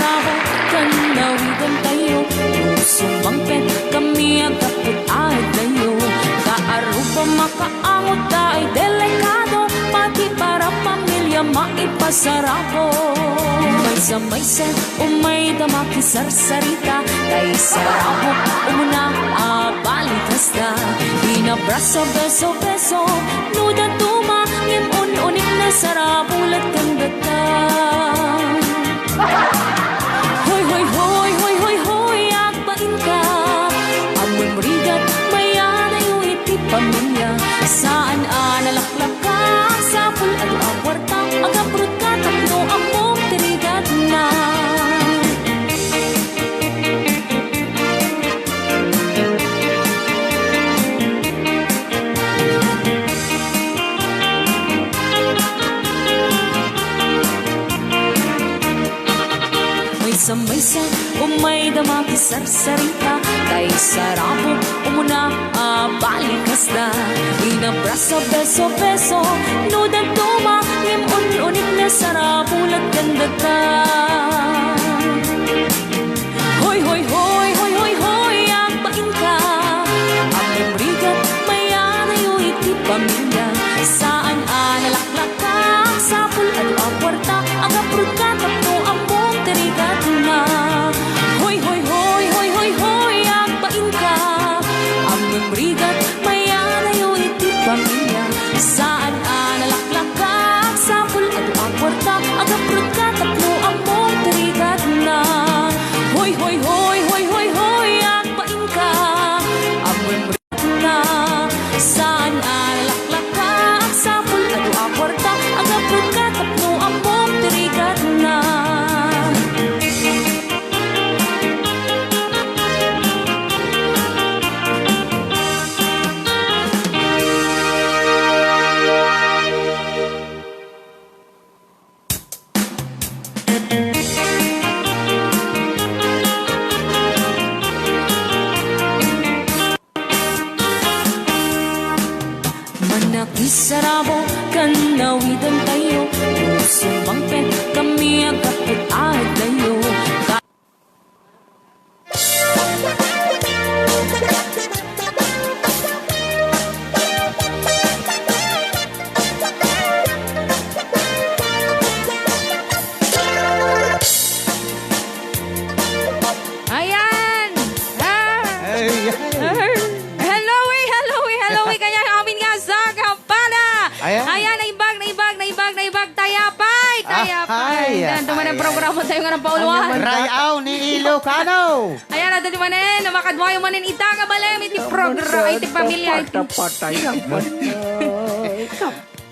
sarabo, kanawigan tayo. Sumangpet kami ang kapit ahit tayo. Kaaruba makaangot tayo delikado, pati para pamilya maipasarabo. May samaysa o may damaki sarsarita, kay sarabo umuna balikas na. Inabraso beso-beso, nuda tuma, ngim un-unik na sarabo latandata. Hoy, hoy, hoy, hoy, hoy, hoy, agbain ka. Amoy murigat, maya na yung iti pamilya. Saan nalaklak ka, sa pul at akwarta, agabrot ka, takno amok, tirigat na. Maysa o may damaki sarsarita, kay sarabo umuna balikas na. Inabraso beso-beso, nudan tuma, ngim un-unik na sarabo latandata. Hoy, hoy, hoy, hoy, hoy, hoy, agbain ka. Among rigat, maya na yung iti pamilya. Saan nalaklak ka, sa pul at akwarta, agaprot ka, tapno among terigat na. Hoy, hoy, hoy, hoy, hoy, hoy, agbain ka. Among rigat, maya na yung iti pamilya. Saan nalaklak ka, sa pul at akwarta, agaprot ka, tapno among terigat na. Hoy, hoy, hoy, hoy, hoy, hoy, agbain ka. Among rigat na. Saan nalaklak ka, sa pul at akwarta, agaprot ka, tapno among terigat na. Manakisarabo, kanawidan tayo. Sumangpet kami ang kapit ahit tayo. Ayan! Hello, hello, kanya amin nga sa kampana. Ayan, naibag, tayapay. Ayan, tuman ang programa tayo nga ng pauluan. Rayaw ni Ilocano. Ayan, natin di manin, namakadwayo manin itaga balem, iti programa, iti pamilya. Patay lang man.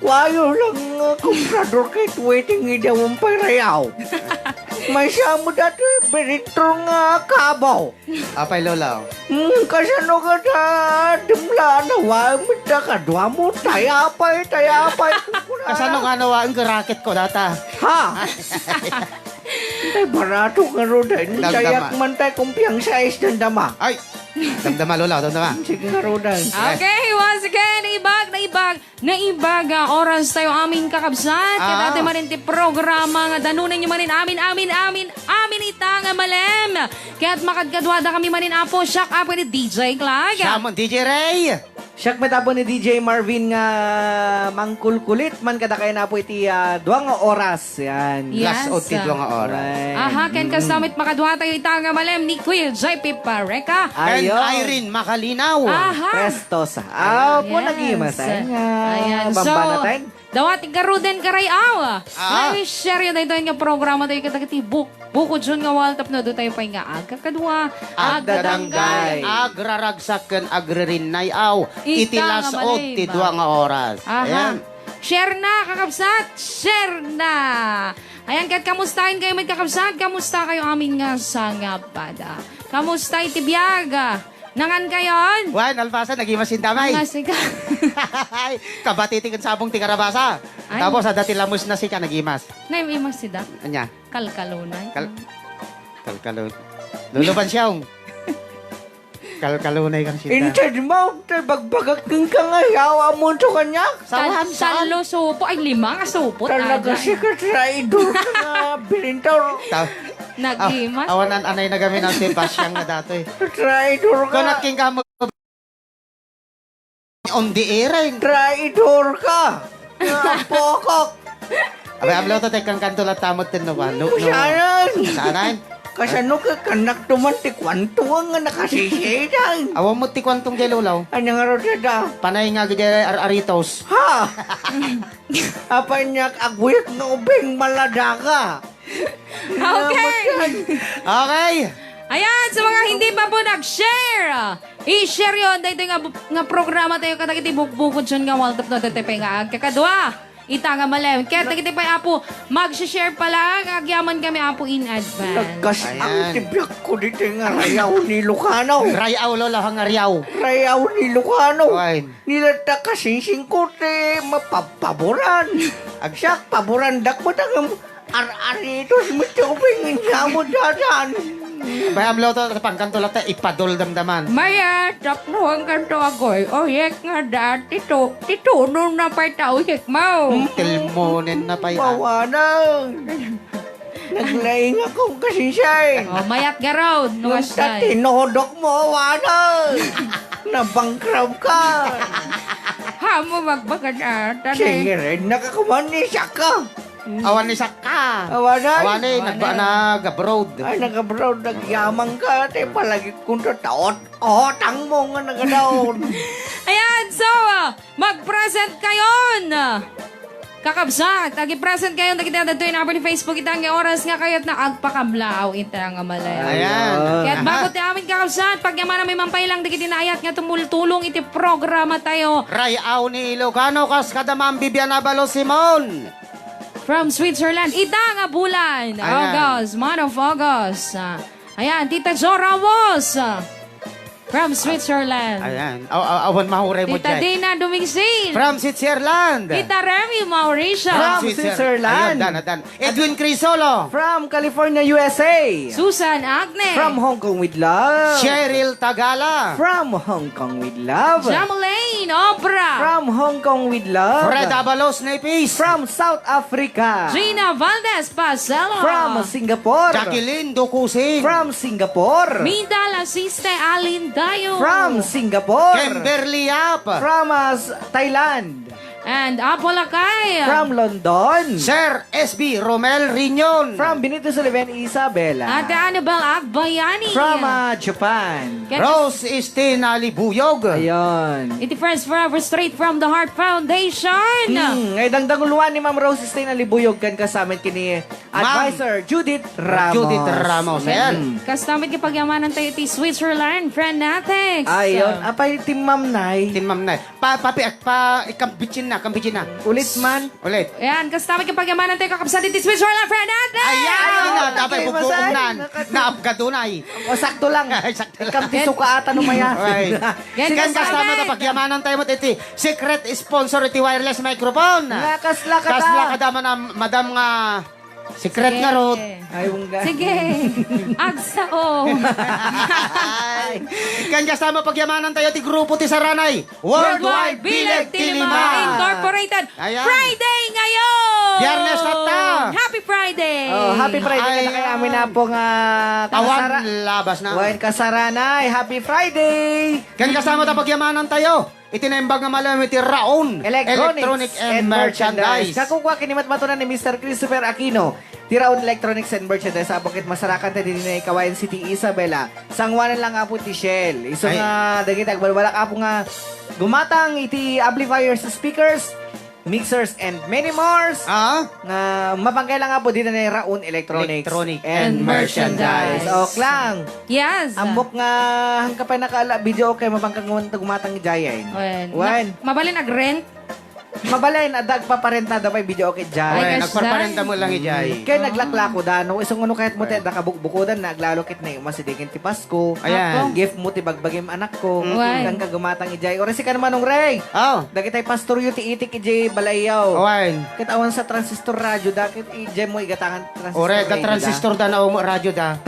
Wayo lang komprador kahit waiting idawang parayaw. May siya mo dati, berintro nga kabaw. Apay Lola. Kasano ka na dimla na wayo mo na kadwa mo, tayapay. Kasano nga nawa ang racket ko data? Ha? Tay barato nga ro din. Damdama. Tayak man tayo kumpiang size ng dama. Ay! Damdama Lola, damdama. Sige nga ro din. Okay, once again, naibag, oras tayo amin kakabsat. Kaya dati manin ti programa nga danunan nyo manin amin ita nga malem. Kaya't makadkadwada kami manin apo, shock up ni DJ Clag. Siyamon, DJ Ray. Siyak metapo ni DJ Marvin nga mangkulkulit man kada kay na po iti 2 oras. Yan. Yes. Last out tidwa nga oras. Right. Aha, ken kasamit makadwa tayo ita nga malem ni Kuya JP Pareka. And Ayun. Irene Makalinaw. Aha. Prestosa. Po Yes. nag-imasay nga. Ayan. Bambanatan. Dawati karuden karay awa. Ah. Share yun tayo nga programa tayo katagati buko dyan nga waltap na doon tayo pa nga agkakadwa. Agdadanggay. Agraragsak ken agririnay aw. Ita Iti last nga out malay, tidwa nga oras. Aha. Ayan. Share na, kakabsat. Share na. Ayan, kahit kamustahin kayo may kakabsat. Kamusta kayo amin nga sa nga pada. Kamusta itibiyaga. Nangan kayon? Wan, Alpasa, nag-imasin damay. Ngasig ka. Kabatitin sabong tikarabasa. Ay. Tapos, dati lamos na siya, nag-imas. Naimas sida. Anya? Kalkalunay. Kalkalun. Luluban siyang. Kalkalunay kang siya. Instead mo, bagbagak kang kangayawa mo to kanya. Saan? Salo supo. Ay, 5 nga supot. Talaga Aga. sikat sa idol ka nga bilintaw. Nag-imas. Awanan anay na gamin ang Sebastian nga dato eh. Traidor Kung ka. naking ka mo on the air eh. Traidor ka. Pokok. Abay, ablaw to tekang kanto lang tamot din no ba? No, no. Sanan. Saanan? Kasano ka kanak tumanti kwanto nga nakasisidan. Awa mo ti kwantong jay lulaw. Ano nga ro dada? Panay nga gaya aritos. Ha? Apa niya agwit nga ubeng maladaka. Okay. Okay. Ayan, sa mga hindi pa po nag-share, i-share yun. Dahil nga programa tayo katakiti bukbukod siya nga waltap na tatipay nga kakadwa. Ita nga malem. Kaya takitipay apo, mag-share pa lang. Agyaman kami apo in advance. Nagkas Ayan. ang tibyak ko dito nga rayaw ni Lucano. Rayaw lola hang ariyaw. Rayaw ni Lucano. Wine. Nilata kasing ko te mapapaboran. Agsak paboran dak mo tangam ar-aritos mo tubing nga mo dadan. Abay, ablaw to pangkanto lang tayo ipadol damdaman. Maya, tapnuhan ka to agoy. O yek nga dati to. Titunon na pa tao yek mo. Tilmonin na pa yan. Mawanang. Naglaing akong kasisay. O, mayat garod. Nung Nuwas na. tinodok mo, wanang. Nabangkrab ka. Hamo magbagad ata. Sige rin, nakakamanisa ka. Awan ni Saka. Awanan. Awan ni nag-abroad. Ay, nag-abroad, nagyamang ka. Te, palagi kung taot. Otang mo nga nagadaon. Ayan, so, mag-present kayon. Kakabsat, agi-present kayon. Nakita na ito yung number ni Facebook. Itang oras nga kayo't na agpakamlaaw. Ita nga malaya. Ayan. Kaya bago ti amin kakabsat, pag yaman na may mampailang, di kitinayat nga tumultulong iti programa tayo. Rayaw ni Ilocano kas kadamang Bibian Abalo Simon. From Switzerland, ita nga bulan. Ayan. August, month of August. Ayan, Tita Jo Ramos. From Switzerland. Ayan. Awan mahuray mo Tita dyan. Dina Dumingsin. From Switzerland. Tita Remy Mauricio. From Switzerland. Ayun, dan. Edwin Crisolo. From California, USA. Susan Agne. From Hong Kong with love. Cheryl Tagala. From Hong Kong with love. Jamalaine Obra. From Hong Kong with love. Fred Abalos Napis. From South Africa. Gina Valdez Pacelo. From Singapore. Jacqueline Dukusin. From Singapore. Minda Lasiste Alindayo. From Singapore. Kimberly Yap. From Thailand. And Apolacay. From London. Sir SB Romel Riñon. From Benito Sullivan, Isabela. Ate Annabel Agbayani. From Japan. Rose Estina Libuyog. Ayun. Iti Friends Forever Straight from the Heart Foundation. Ngay dangdanguluan ni Ma'am Rose Stay na libuyog kan kasama kini Advisor Judith Ramos. Judith Ramos. Ayan. Kastamit kipagyamanan tayo iti Switzerland, friend natin. Ayun. Apay Team Ma'am Nay. Tin ma'am na. Ikambitsin na. Ulit man. Ulit. Ayan, kastamit kipagyamanan tayo kakabsat iti Switzerland, friend natin. Ayan na. Dapat okay, bubuunan. masay. Naapgadunay. O sakto lang. Sakto lang. Ikam tiso ka ata numaya. Right. Yan, Sikan kasama. kasama na pagyamanan tayo mo iti secret sponsor iti wireless microphone. Nakasla ka ta. Kasla ka dama na madam nga secret nga rod. Ay, wungga. Sige. Agsao. Ikan kasama pagyamanan tayo ti grupo ti Saranay. Worldwide Bilag Tilima Incorporated. Ayan. Friday ngayon! Biyernes na ta. Happy Friday! Oh, happy Friday Ay, ka na kay amin na pong Awan labas na. Wain kasaranay. Happy Friday! Kan kasama ta pagyamanan tayo. Itinembag nga malam iti Raon Electronic and Merchandise. Kakukuha kinimat matunan ni Mr. Christopher Aquino. Tiraon Electronics and Merchandise. Sa bukit masarakan tayo din na Kawayan City, Isabela. Sangwanan lang apo ti Shell. Iso Ay. nga, dagit agbalbalak apo nga gumatang iti amplifiers, speakers, mixers, and many more. Ah? Nga mapangkay lang apo din na Raon Electronics Electronic and and Merchandise. Merchandise. Ok lang. Yes. Ambok nga hangkapay nakala video okay mapangkang gumatang jayain. Wan. Mabalin ag-rent? Mabalay na dag paparenta da may video okay Ay, jay. Ay, kasay. nagparparenta mo lang ijay. Kaya naglaklako da no isong ano kahit mo te nakabukbukudan naglalokit na yung masidigin ti Pasko. Ayan. Gift mo ti bagbagim anak ko. Wan. Kang kagumatang ijay. Ora si ka naman nung Ray. Oh. Dagitay pastor yu ti itik ijay balayaw. Owen. Kitawan sa transistor radyo dakit ijay mo igatangan transistor. Ore, ka radio da. transistor da na umo radyo da.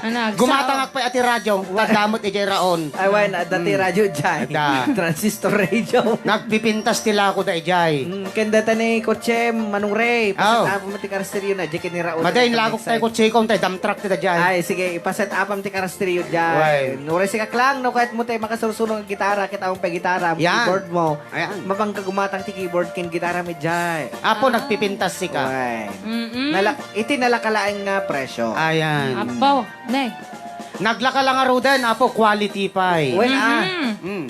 Anak, Gumatangak pa ati radyo. Tadamot ijay raon. Ay, why na, dati radyo dyan. Da. Transistor radio. Nagpipintas tila ako da ijay. Kenda tani kotse, Manong Ray. Oh. Paset apam ti karasteryo na, Jekin ni Raul. Madayin lagok tayo ko chikong tayo. Damtrak tayo dyan. Ay, sige, ipaset apam ti karasteryo Why? dyan. Nuray si kaklang, no, kahit mo tayo makasursunong ang gitara, kita akong pa-gitara, Yan. keyboard mo. Ayan. Mapangka gumatang ti keyboard, kin gitara mi dyan. Apo, nagpipintas si ka. Ay. Mm-mm. Iti nalakalaing nga presyo. Ayan. Apo, ne. Naglaka lang nga roden. Apo, quality pa eh. Well,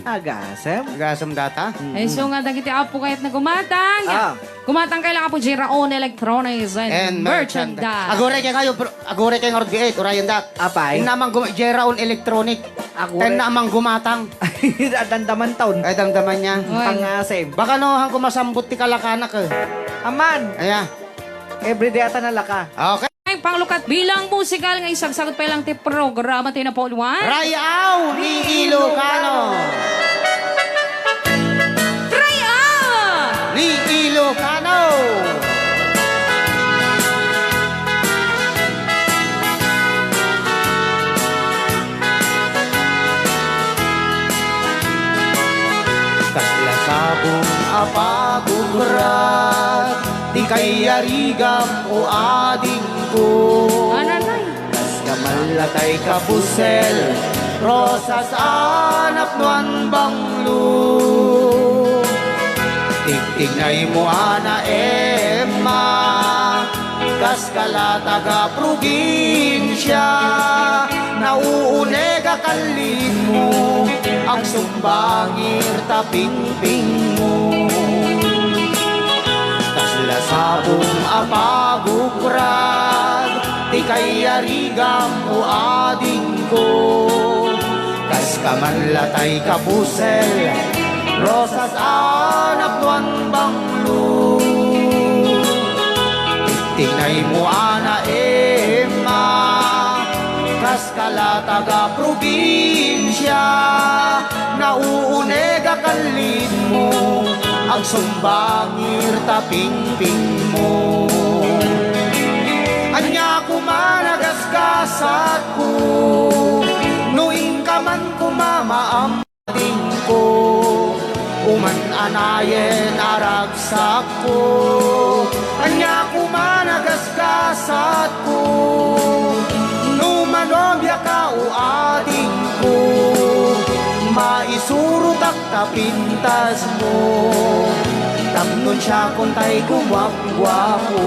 agasem. Gasam data. Ay, so nga dagiti apo kahit na gumatang. Ah. Gumatang kayo lang apo Giraon Electronics and Merchandise. Agore kayo nga rodgiit. Urayan dak. Apay? Yung namang Jeraon Electronic. Agore. Ten namang gumatang. Dandaman taon. Ay, damdaman niya. Oy. Pangasem. Baka no, hang kumasambot ti kalakanak eh. Aman, Ayan. everyday ata nalaka. Okay. Ay, panglukat bilang musikal nga isagsagot pa lang ti programa tayo na Paul Juan. Rayaw ni Ilocano. Raya! Ni Ilocano. Kasla sabong apagugrat, di kay yarigam o ading ko. Ananay. Kas kamalatay kabusel, rosas anak nuan banglo. Tigtignay mo ana Emma, kas kalataga probinsya, nauunega kalin mo, ang sumbangir tapingping mo. Kasla sabong apagukrat, di kay yarigam o ading ko. Kas kamanlatay kabusel, rosas anak tuan banglo. Tingay mo ana Emma, kas kalataga probinsya, nauunega kalin mo, ang sumbangir tapingping mo. Anya kumanagasgasat ko, nuing ka man kumamaambing ko, uman anayen aragsak ko. Anya kumanagasgasat ko, numanobya ka o ading ko, maisurot tapintas mo, tapnon siya kung tay gumwap-gwapo.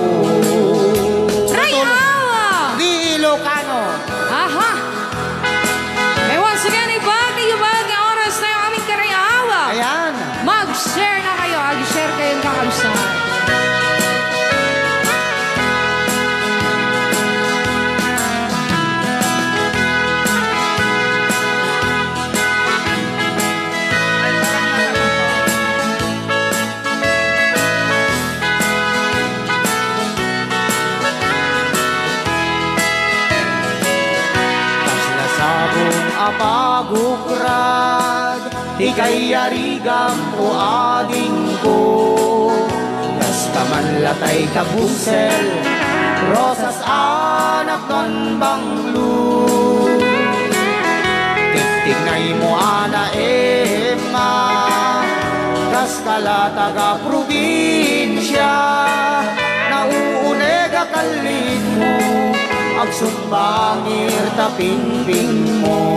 Raya! Ni Ilocano. Aha! May once again, ibag ang oras na yung aming karayawa. Ayan. Mag-share na kayo. I'll-share kayong kakalusan. Kasla sabong apagukrat, di kay yarigam o ading ko. Kas kamanlatay kabusel, rosas anak non banglo. Tigtignay mo ana Emma, kas kalataga probinsya, nauunega kalin mo, ang sumbangir tapingping mo.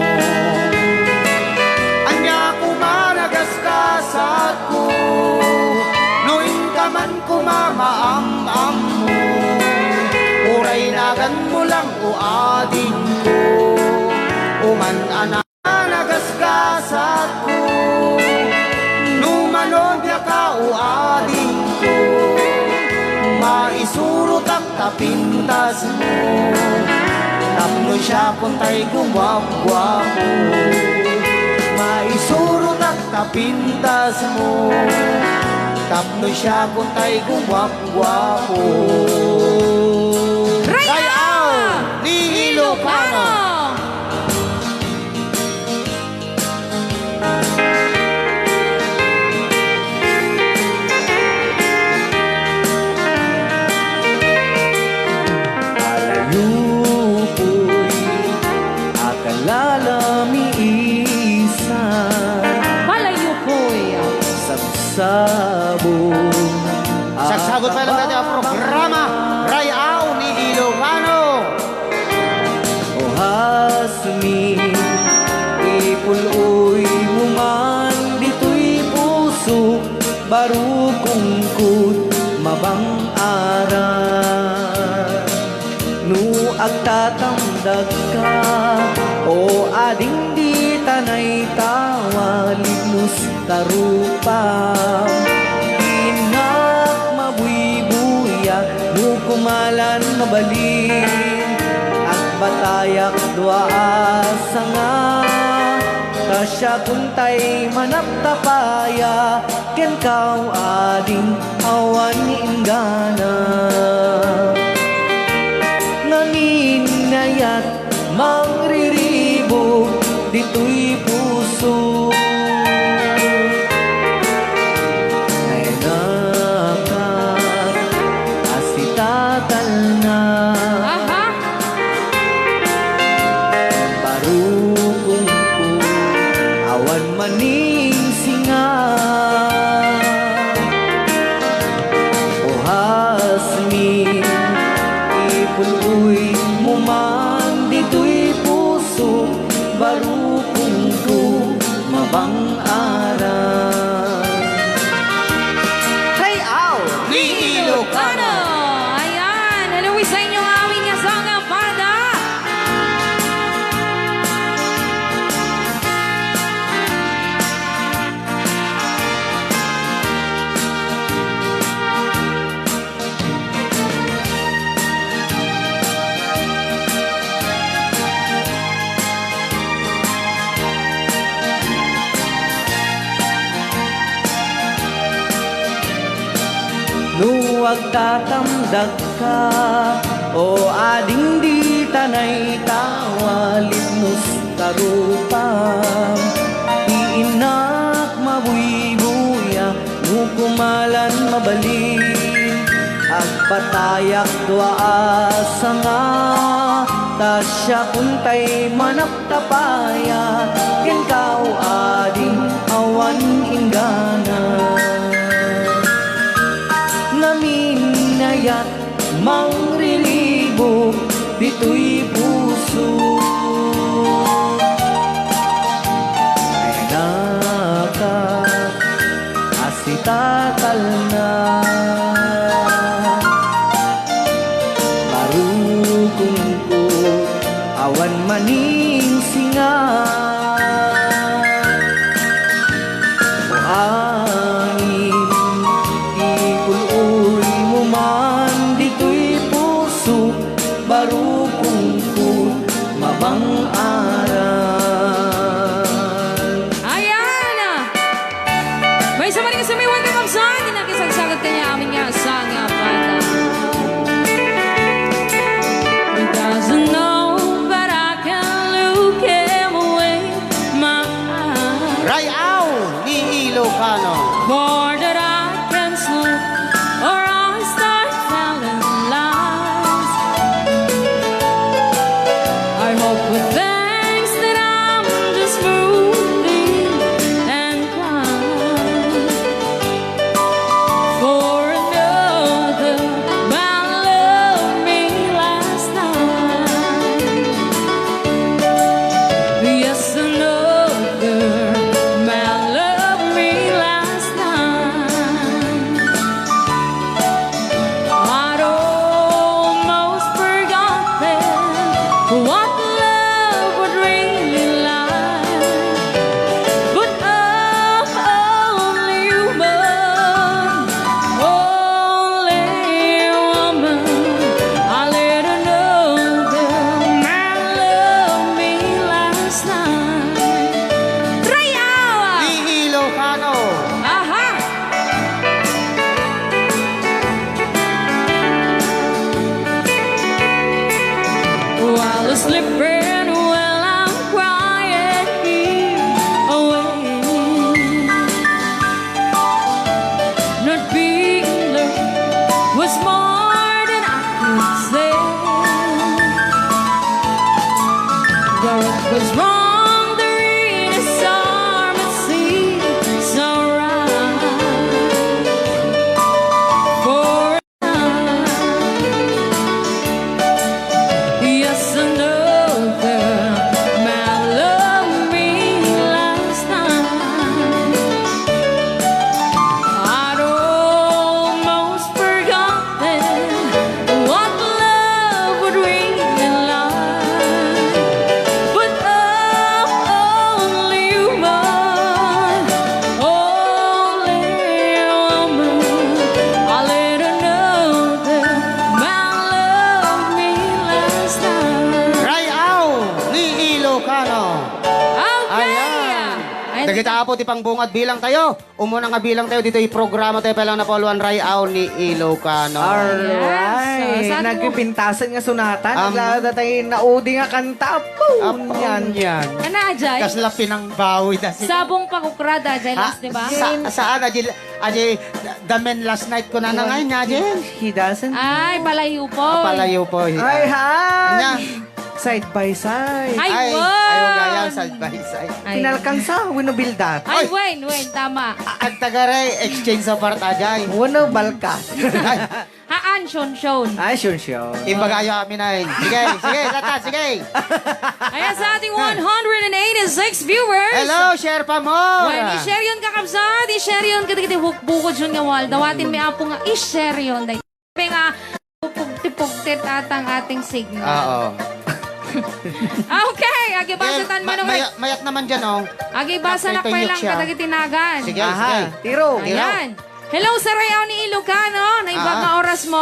Anya kumanagasgasat ko, nuing ka man kumamaam-am mo, uray nagan mo lang o ading ko, uman anak nagasgasat ko, numanodya ka o ading ko, maisurot ang tapintas mo, tapno siya kung tay gumwap-gwapo. Maisurot ang tapintas mo, tapno siya kung tay gumwap-gwapo. Rayaw ni Ilocano. Alayo po mabang-aran. Nu agtatangdag ka, o ading di tanay tawalid nus tarupam. Inak mabuybuya, nu kumalan mabalin, at batayak dua asanga. Kasya kuntay manaptapaya, ken kau ading awan inggana. Nanginayat mangriribo, dito'y puso. Nainakat, asitatal na. Aha! Barukong ko, awan maning singa. O hasmin, ipuloy mo man dito'y puso. Barukong ko, mabang-aran. Hey, ow! Ni Ilocano. Ayan, haluwi sa inyo ang aming asanga pada. Nuwag tatamdag ka, o ading di tanay tawalid nus tarupam. Iinak mabuybuya, nu kumalan mabalin, agpatayak dua asanga. Tasya kuntay manaptapaya, ken kau ading awan inggana. Naminayat mangrilibo, dito'y puso. Ay nakat, asitatal na. Barukong ko, awan maning singa. O angin, ipuloy mo man dito'y puso. Barukong ko, mabang-aran. Ayan! May isa pa rin sumiwan kay Ma'am San, nakisagsagot kanya aming asanga pada. He doesn't know, but I can look him away, my eyes. Rayaw ni Ilocano. For that I can slip, or I start telling lies. I hope with thanks that I'm just moving and kind. For another man loved me last night. Yes, another man loved me last night. I'd almost forgotten what love would really like. But I'm only human, I let another man love me last night. Rayaw! Ni Ilocano. Aha! While sleeping, while I'm crying away, not being loved was more than I could say. Though it was wrong, the rain is storm at sea, so right for a time. Yes, another man loved me last night. I'd almost forgotten Kita po ti pangbungad bilang tayo. Umuna nga bilang tayo dito programa tayo palang napoluan rayaw ni Ilocano. Alright. Yes. So, saan mo- Nagpipintasan nga sunatan. Naglada tayo naudi nga kanta. Boom! Yan. Ano, Ajay? Kasla pinangbawi da si Sabong pakukrada, Ajay, last, di ba? Saan aji the men last night ko na ngayon niya aji. He doesn't. Ay, palayo po. Palayo po. Ay, Anya. han! Side by side. Ay, wow. Ayaw gaya side by side. Ay, Kinalkansa, winobildat. Ay, Wayne, tama. At tagaray exchange sa part ajay. Wano balka. Haan, Shon. Ay, sure. Imbagayo amin ay. Sige, lata, sige. Ayan sa ating 186 viewers. Hello, share pa mo. Well, i-share yun kakabsat. I-share yun katigiti bukod yun nga wal. Dawatin may apo nga i-share yun. Dahil nga pugti-pugtit atang ating signal. Oo. Okay, agibasatan mo nung Mayat naman dyan, oh. agibasa na Nagpipiyok lang siya. katagitinagan. Sige, sige. Aha, tiro. Ayan. Hello sa Rayaw ni Ilocano. Naibag na oras mo.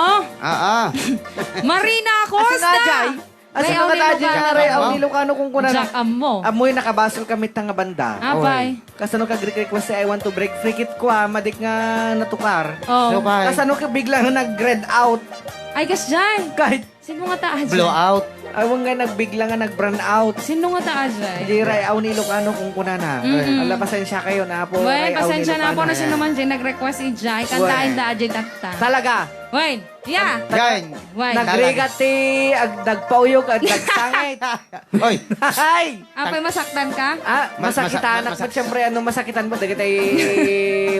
Marina Acosta. Asa Rayaw nga ni tadya Ilocano. nga rin ang Ilocano kung kuna Jack na. mo. Amoy nakabasol kami tanga banda. Apay. Kasano ka request I want to break free kit ko madik nga natukar. Oh. Kasano ka biglang nag-grade out. Ay, gas dyan. Kahit Sino nga taas Blow out. awang nga nagbigla nga nag-brand out. Sino nga taas dyan? Hindi Rayaw ni Ilocano kung kuna na. Ala, pasensya kayo na po. Well, Rayaw pasensya ni na po Ilocano. na sino man dyan nag-request si Jai. Kantain da Jai tatta. Talaga. Wait, yeah. Yan. Wait. Nagregati, nagpauyok, nagsangit. Oy. Ay! Apay masaktan ka? Masakitan. At syempre, masakitan mo? Dagit ay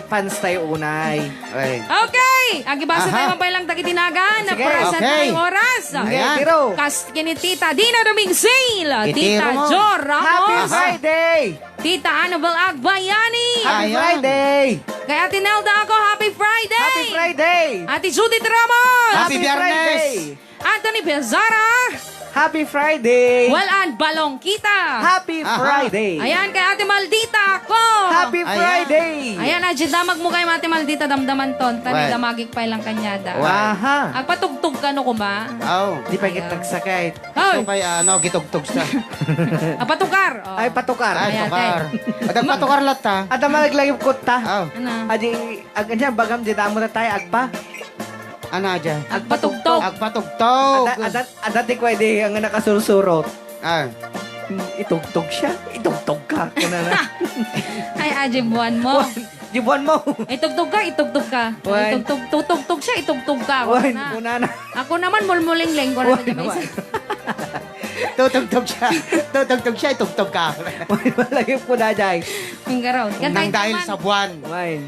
fans tayo unay. Oy. Okay! Agibasa Aha. tayo mabay lang tagitinagan. Na Sige, present okay. tayong oras. Ayan. Tiro. Kas kini Tita Dina Dominguez, Itiro Tita mo. Jo Happy Ramos, Friday! Tita Annabel Agbayani, Happy Ayan. Friday! kay Ate Nelda ako, Happy Friday! Happy Friday! Ate Judith Ramos, Happy Biyernes. Friday! Anthony Bezara, Happy Friday! Walan Balong Kita. Happy Aha. Friday! Ayan, kay Ate Maldita ako. Happy Ayan. Friday! Ayan, Adji, damag mo kay Ate Maldita, damdaman ton. Tani, What? damagik pa lang kanyada. Aha! Agpatugtog ka no ko ba? Oh. Di pa kita nagsakit. Hoy, So kay gitugtog sa. patukar. Oh. Ay, patukar. Ay, Ayan, tukar. At patukar lat ta. At ang malaglayop ko ta. Oh. Ano? Adi, agad bagam, di damo na tayo, agpa. Ano dyan? Agpatugtog. Agpatugtog. Adati ko, edi, ang nakasursurot. Ah. Itugtog siya. Itugtog ka. Kuna na. Ay, Adji, buwan mo. Jibuan mo. Itugtog ka. Wan. Itugtog siya, itugtog ka. Ako Wan, na. kuna na. Ako naman, mulmuling-ling ko na Wan, dyan. wan. Tutugtog siya. Tutugtog siya, itugtog ka. Wan, malagip ko na, Jai. Yung garaw. Nang dahil sa buwan. Wan.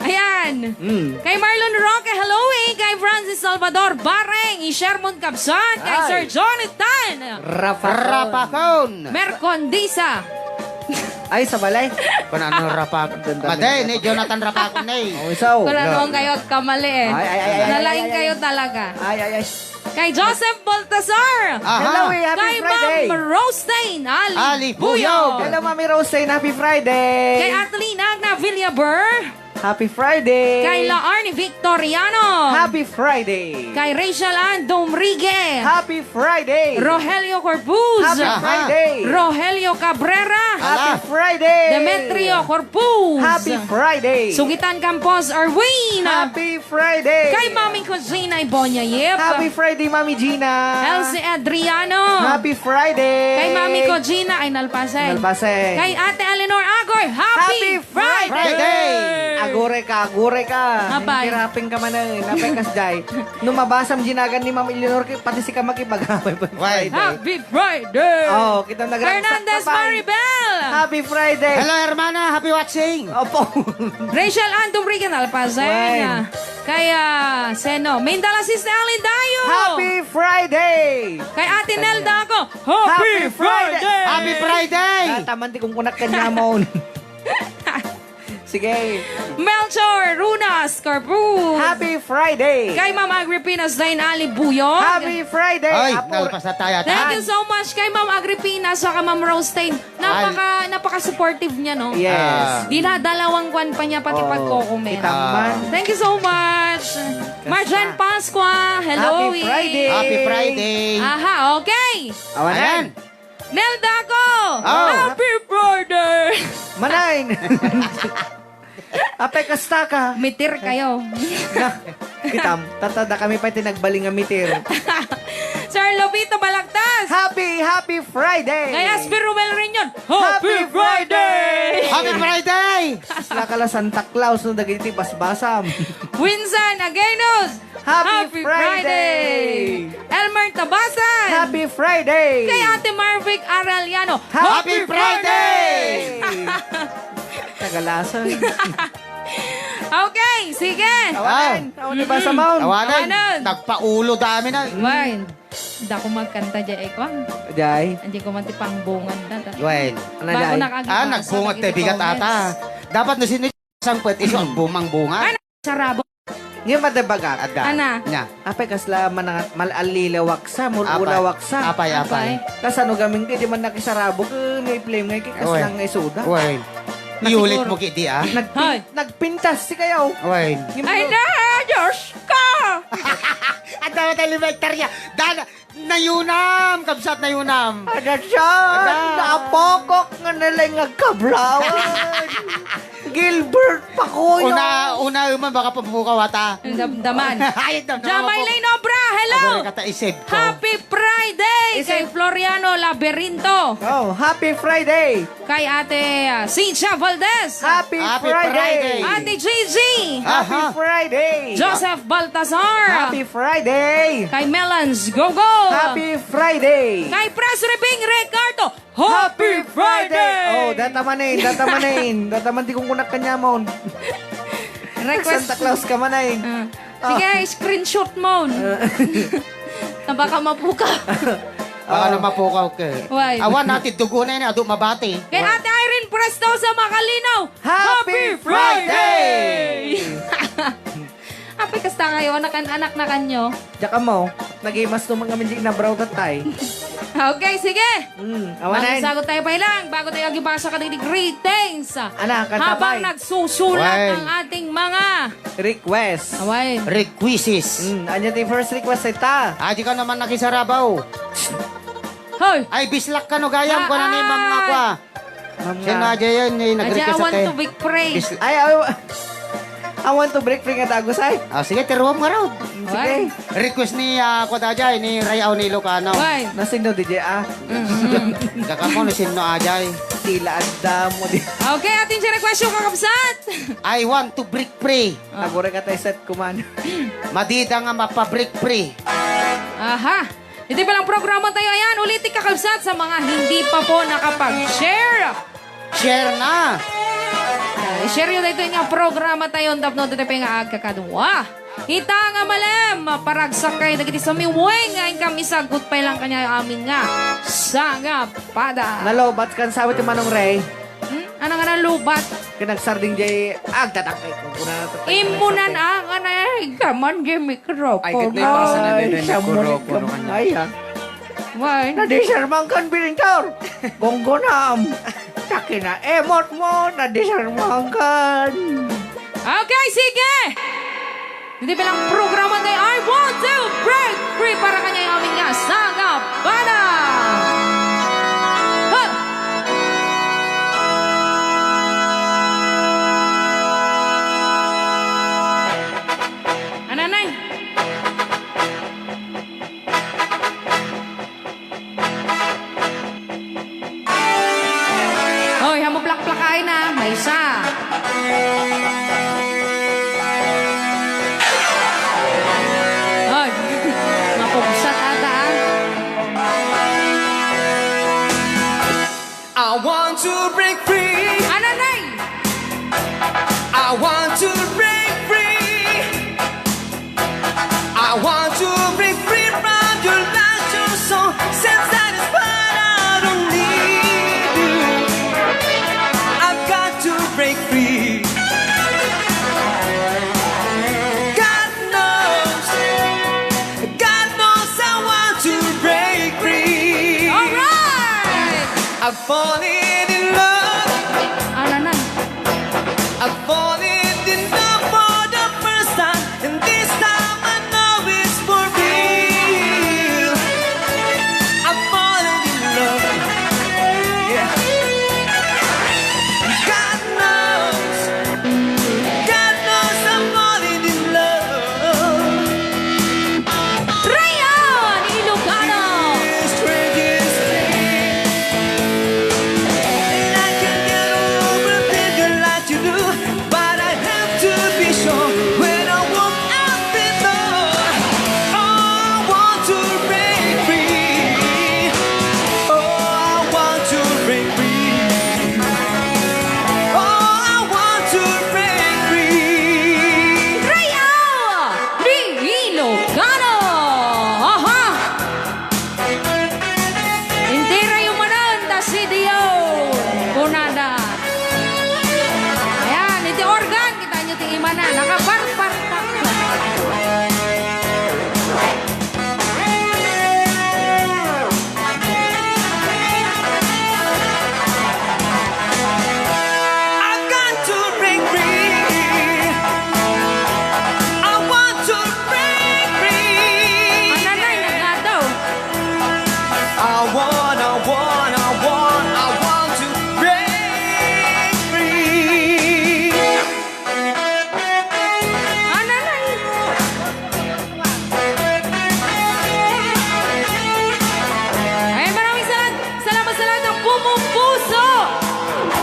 Ayan. Kay Marlon Roque, hello eh. Kay Francis Salvador Bareng, i-Sherman Capsan. Kay Ay. Sir Jonathan Rapakon. Mercondisa. Ay, sa balay. Kung ano Rapakon. Maday, ni Jonathan Rapakon na eh. Oh, isaw. Kung ano kayo kamali eh. Ay. Nalaing kayo talaga. Ay. Kay Joseph Baltazar. Hello, Aha. eh. Happy Kay Friday. Ma'am Rostein Ali Ali Buyog. Buyog. Hello, Mami Rose. Happy Friday. Kay Atlin Agna Villaber. Happy Friday. Kay Laarni Victoriano. Happy Friday. Kay Rachel Ann Domrigue. Happy Friday. Rogelio Corpuz. Happy Aha. Friday. Rogelio Cabrera. Happy Friday. Demetrio Corpuz. Happy Friday. Sugitan Campos Arwin. Happy Friday. Kay Mami Cosina Ibonya Yip. Happy Friday, Mami Gina. Elsie Adriano. Happy Friday. Kay Mami Cogina ay nalpasay. Nalpasay. Kay Ate Eleanor Agoy, Happy Friday! Friday! Agure ka. Apay. Hirapin ka man na napekas day. Nung mabasam ginagan ni Ma'am Eleanor, pati si Kamaki pag-apay pa Why? Friday. Happy Friday! Oh, kita nagragsak Fernandez pa pa. Maribel! Happy Friday. Hello, hermana. Happy watching. Opo. Rachel Andumrigan Alpazay. Wine. Kaya, Seno, Mindala Sis Ali Dayo! Happy Friday. Kay Ate Nelda ako, Happy Friday! Happy Friday. Taman ti kung kunak kanya mo. Sige. Melchor Runas Carbu! Happy Friday. Kay Ma'am Agripina Zain Ali Buyog! Happy Friday. Ay, Apo- nalpas na tayo. Thank you so much kay Ma'am Agripina sa Ma'am Rostein. Napaka-supportive niya, no? Yes. Dinadalawang kwan pa niya pati Oh, pag-comment. kita man. Thank you so much. Marjan Pasqua, hello. Happy Friday. Happy Friday. Aha, okay. Awanan. Ayan. Nelda ko, Oh. Happy Friday. Manain. Apay kasta ka. Mitir kayo. Kitam, tatada kami pa tinagbaling nga mitir. Sir Lobito Balagtas. Happy Friday! Kay Asper Ruel rin yun. Happy Friday! Happy Friday! Isla kala Santa Claus no dagiti basbasam. Winsan Aguenos. Happy Friday! Elmer Tabasan. Happy Friday! Kay Ate Marvic Araliano. Happy Friday! Tagalasan. Okay, sige. Awanan. Awan ni Basa Mount. Awanan. Awanan. Nagpaulo dami na. Wine. Hindi ko magkanta dyan, Ekwang. Jai. Hindi ko man tipang bungan. Well, Ano Jai? nagbungag tayo bigat ata. Dapat na sinisang puwet iso ang bumang-bunga. Sarabo. Ngayon madabagat. Adda. Ana. Nya. Apay kasla malalila waksa, mula waksa. Apay. Kasano gaming di man nakisarabo ka may flame ngay kay kasla ngay soda. Well, iulit mo kiti ah. Hoy. Nagpintas si kayo. Well. Ay na, Diyos ka! At dapat tayo limektarya. Nayunam! Kabsat nayunam. Ada siya. Ada. Naapokok nga nalay nga kablawan. Gilbert Pacoyo. Una man baka pabukaw ata. Damdaman. Ay, damdaman Jamay ako. Lay Nobra, hello! Abore kata isip ko. Happy Friday! Isip. Kay Floriano Laberinto. Oh, Happy Friday. Kay Ate Cynthia Valdez. Happy Friday. Friday. Ate Gigi. Happy Aha. Friday. Joseph Baltazar. Happy Friday. Kay Melans Gogo. Happy Friday. Kay Pres Rebing Ricardo. Happy Friday! Oh, datamanin. Dataman di kong kunak kanyamon. Request. Santa Claus ka manain. Sige, screenshot mo. Na baka mapuka. Baka na mapukaw ka. Why? Awan natin, dugo na yun, ado mabati. Kay Ate Irene Presto sa Makalinaw. Happy Friday! Happy kasta kayo, anak na kanyo. Tsaka mo, nag-imas to mga mindig na brow tatay. Okay, sige. Awanan. Magsagot tayo pa ilang bago tayo agibasa ka ng greetings. Ana, kanta Habang pa'y. nagsusulat Well. ang ating mga Request. away. Requisis. Anya ti first request ay ta. Aji ka naman nakisarabaw. Hoy! Ay, bislak ka no gayam ko na ni Ma'am Aqua. Siya na aja yan, Adya, I nag-request want tayo. to big praise. I want to break free nga tagos ay. Sige, tiruwam ka raw. Sige. Request ni Aqua Dajay, ni Rayaw ni Lucano. Why? Nasing daw DJ ah. Kaka mo, ni Sino Ajay. Tila anda mo di. Okay, ating siya request yung kakabsat. I want to break free. Agore ka tayo set kuman. Madida nga mapa-break free. Aha. Ito palang programa tayo. Ayan, ulitin kakabsat sa mga hindi pa po nakapag-share. Share na. Share yun ito yung programa tayo. Tapno ito tayo nga agkakadwa. Hita nga malem. Paragsak kayo. Dagiti sa miweng. Ngayon kami sagot pa lang kanya amin nga. Sanga pada. Nalobat kan sawit yung manong Ray. Ano nga nalubat? Kinagsarding jay agdadak kay kung kuna na to. Imunan ang anay. Gaman di mikropono. Ay, ganda yung basa na din na mikropono kanya. Ay, ah. Why? Nadisarmang kan bilintor. Gonggonam. Taki na emot mo. Nadisarmang kan. Okay, sige! Hindi palang programa tayo. I want to break free para kanya yung aming nga. Sanga pada! Ha! Ananay? Hoy, hamuplak-plakay na. May isa. Hoy, mapugsat ata ah. I want to break free. Ananay? I want to break free. I want to break free from your lies, your soul. Since that is what I don't need you. I've got to break free. God knows I want to break free. Alright! I've fallen in love. Ananay? I've fallen in love for the first time, and this time I know it's for real. I've fallen in love. Yeah.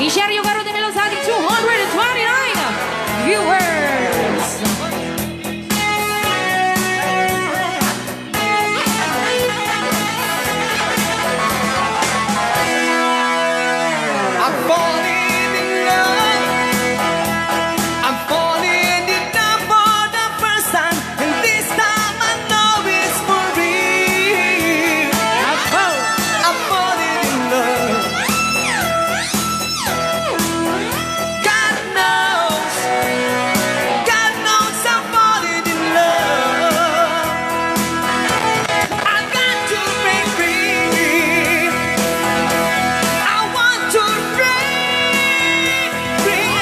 I-share yung karoon nila sa ating 229 viewers. I'm falling in love. I'm falling in love for the first time, and this time I know it's for real. I'm falling in love. God knows I'm falling in love. I've got to break free. I want to break free.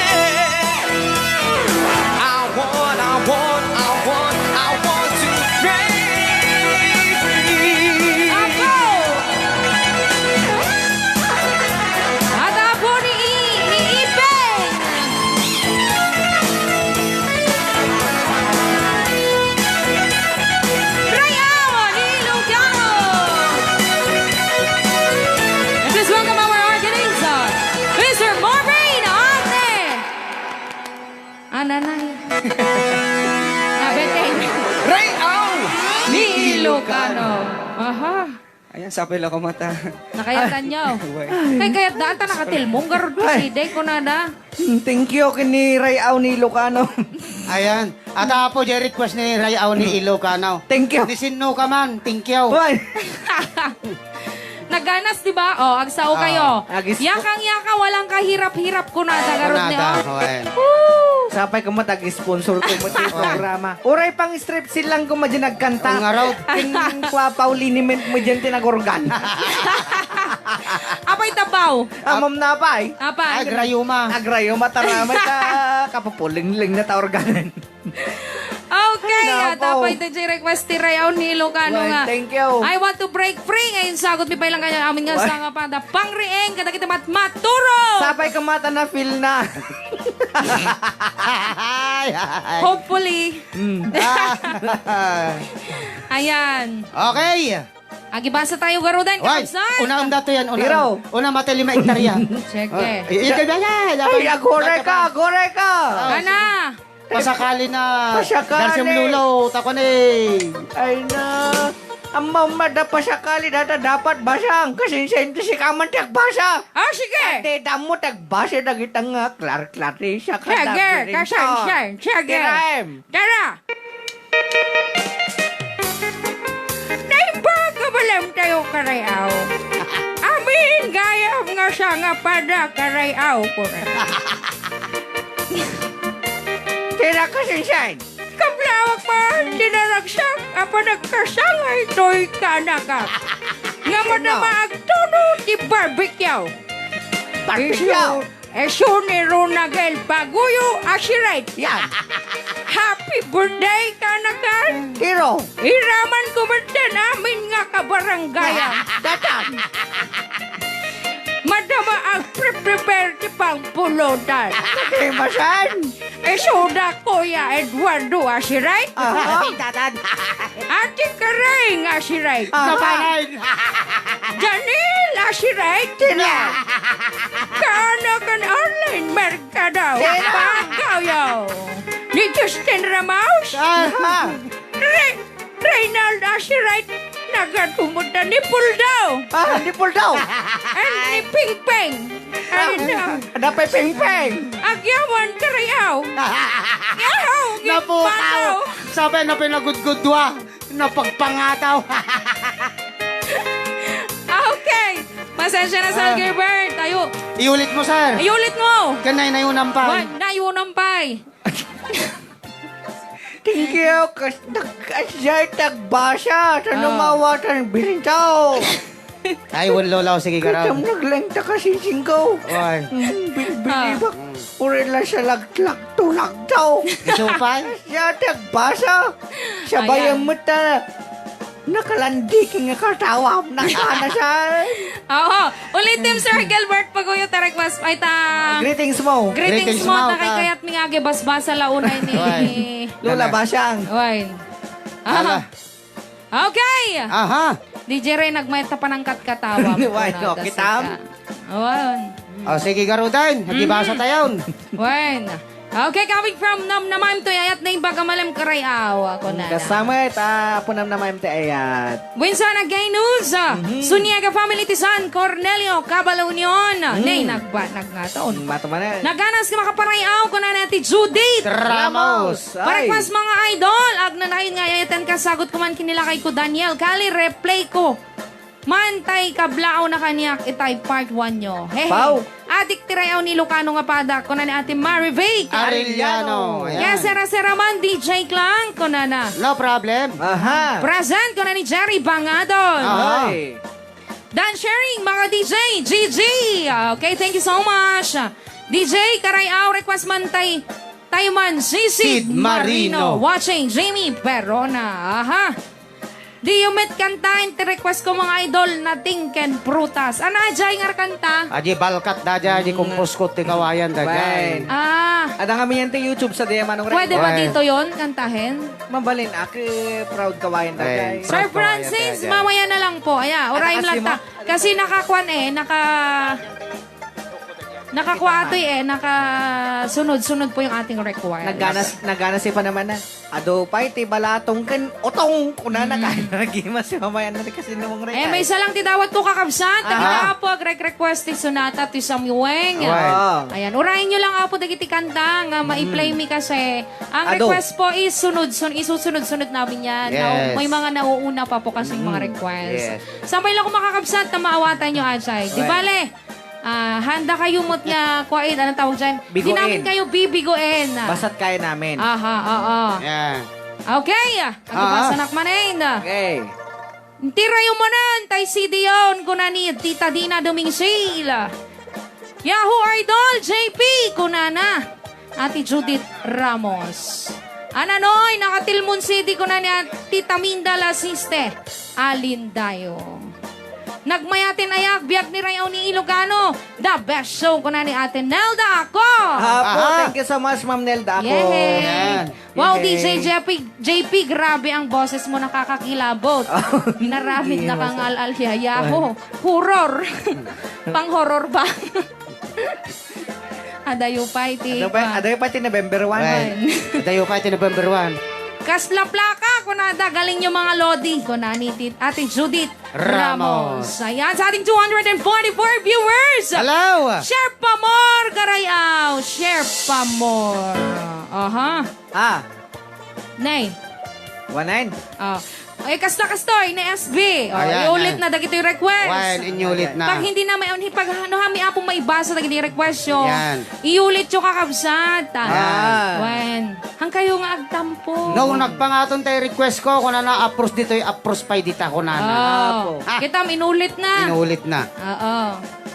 I want to break free. Ako! At ako ni Ipeng! Rayawan Ilocano! And please welcome our organizer, Mr. Marvin Ate! Ananay. Nabeteng. Rayaw Ni Ilocano. Aha. Ayan, sapil ako mata. Nakayatan niyo. Kay kayat data nakatilmong garod ko si Day ko na na. Thank you kini Rayaw ni Ilocano. Ayan. At po, request ni Rayaw ni Ilocano. Thank you. Disino ka man. Thank you. Hoy. Naganas, di ba? O, agsao kayo. agis- Yakang-yaka, walang kahirap-hirap ko na sa garod niyo. Sapay ko matag-sponsor ko mo sa programa. Uray pang strip silang ko madyan nagkanta. Ang araw. King kwa pauliniment mo dyan tinagorgan. Apay tabaw. Amam na pa eh. Apay. Agrayuma. Agrayo mataramay ka kapapuling-ling na taorganan. Okay, Nako. at apay ito si request ni Rayaw ni Ilocano Well, nga. thank you. I want to break free. Ngayon sagot mi pa ilang kanya amin nga What? sa nga pa. Da pangrieng kada kita maturo. Sapay ka mata na feel na. Hopefully. Ayan. Okay. Agibasa tayo garudan. Oy, Kapsan. unang dato yan. Hiraw. Unang mata 5 hektarya. Sige. Ikaw ba yan? Ay, agore ka, agore ka. Ana. Pasakali na. Pasakali. Darsyo mlulaw. Tako ni. Ay na. Ang mamada pa sakali data dapat basang. Kasi sento si kaman tagbasa. Ah, sige. Ate damo tagbasa na kitang klar-klari siya ka. Sige, kasan. Sige. Kiraim. Tara. Naibag ka balam tayo karayaw. Amin, gayam nga siya nga pada karayaw ko na. Kira kasi siya. Kablawak pa, dinaragsak, apa nagkasangay, to'y kanaka. Nga madama agtono di barbecue. Barbecue. Eso ni Ronagel Baguyo Asirite. Yan. Happy birthday, kanakan. Kiro. Iraman ko man din amin nga kabaranggayan. Datan. Madama ang prepare ti pang pulutan. Kimasan. Esoda Kuya Eduardo Asirite. Aha. Ate Karing Asirite. Aha. Janil Asirite. Sino? Kanakan Arlene Mercado. Sino? Pagayaw. Ni Justin Ramos. Aha. Reynald Asirite. Nagatumunda ni Puldaw. Ah, hindi pul daw. And ni Ping Peng. And Ada pa peng-peng. agyawan karayaw. Yahaw. Napukaw. Sabi na pinagudgudwa. Napagpangataw. Okay. Pasensya na sa Gilbert. Tayo. Iulit mo, sir. Ayulit mo. Kanay na yun ang pa. Wag na yun ang pay. Thank you. Kasya tagbasa. Sa numawatan bilintaw. Ay, lolaw. Sige, karaw. Katam naglenta kasi singko. Oy. Bilibak. Uri lang sa laglag-tulag daw. Isupay. Siya tagbasa. Sabay ang mata. Nakalandiking nga katawa. Nakana siya. Oo. Ulitin, Sir Gilbert. Paguyo tarik mas. Ay ta. Greetings mo. Greetings Greetings mo. mo, Takay ka. kayat mingage basbasa launay ni. Lola Basyang. Oy. Ala. Okay. Aha. DJ Ray, nagmayta pa ng katkatawa. Why, no, kitam? Oy. O, sige, garudan. Nagibasa tayo. Wen. Okay, coming from Namnamam to ayat na imbaga malam karayaw. Ako na. Kasama punam na maim te ayat. Winsa na gay news. Suniaga family ti San Cornelio, Cabala Union. Nay, naggataon. Mato man. Naganas ka makaparayaw ko na natin Judith. Ramos. Parekwas mga idol. Agna na yun nga ayatan kasagot ko man kinila kay ko Daniel. Kali replay ko. Mantay kablao na kanyak itay part 1 nyo. Hey, Pau. adik tirayaw ni Lucano nga pada ko na ni Ate Marivate. Arellano. Kaya sera-sera man DJ Klang ko na na. No problem. Aha. Present ko na ni Jerry Bangadon. Ay. Dan sharing mga DJ, GG. Okay, thank you so much. DJ Karayaw request man tayo man Sid Marino. Watching Jamie Perona. Aha. Di yung met kantain, request ko mga idol na Tingken Prutas. Ano ajay nga kanta? Aji balkat da dyan, aji kumpuskot ti kawayan da dyan. Ada kami yan te YouTube sa diya manong Pwede ba Ay. dito yon kantahin? Mabalin, aki proud kawain Ay. tagay. Sir Francis, mamaya na lang po. Aya, uraim lang ta. Kasi nakakuan nakakuha ito nakasunod-sunod po yung ating requirements. Nagana si pa naman na. Ado pa iti balatong kan otong kuna na kaya nagimas si mamaya na kasi namang rekay. May isa lang tidawat ko kakabsat. Aha. Apo, request ti Sonata ti Samueng. Wow. Ayan, urahin nyo lang apo dagiti kanta nga ma-play mi kasi. Ang Ado. request po is isusunod-sunod namin yan. Yes. May mga nauuna pa po kasing mga request. Yes. Sampay lang ko makakabsat na maawatan nyo, Ajay. Di bale, handa kayo mo't nga kuwait. Anong tawag dyan? Di Biguin. namin kayo bibigoin. Basat kaya namin. Aha, oo. Yan. Okay. Agibasa nakmanin. Okay. Tirayo manan, tay si Dion, kunani, Tita Dina Domingsil. Yahoo Idol, JP, kunana. Ati Judith Ramos. Ananoy, nakatilmon city kunani at Tita Minda Lasiste. Alindayo. Nagmayatin ayak, biyak ni Rayaw ni Ilocano. The best show kunani Ate Nelda ako. Apo, Aha. thank you so much, Ma'am Nelda. Ako. Yay! Yan. Wow, Yay. DJ JP, grabe ang boses mo nakakakilabot. Naramid na kang al-yayaho. Horror. Pang-horror ba? Adayo pa iti. Ada pa iti November 1. Right. Tayo pa ito November 1. Kasla plaka, kunada, galing yung mga lodi. Kunani, Ate Judith Ramos. Ayan, sa ating 244 viewers. Hello. Share pa more, Karayaw. Share pa more. Aha. Nay. 19. Ay, kastoy na SB. Ayan, Iulit ayan. na dagito yung request. Wan, inyulit na. Pag hindi na may pag ano hami apong maibasa dagito yung request yo. Yan. Iulit yung kakabsat. Yan. Wen. Hang kayo nga agtampo. No, nagpangaton tayo request ko kung na-approach dito yung approach pa dita ko na. Oh. Ah. Kita inulit na. Inulit na. Oo.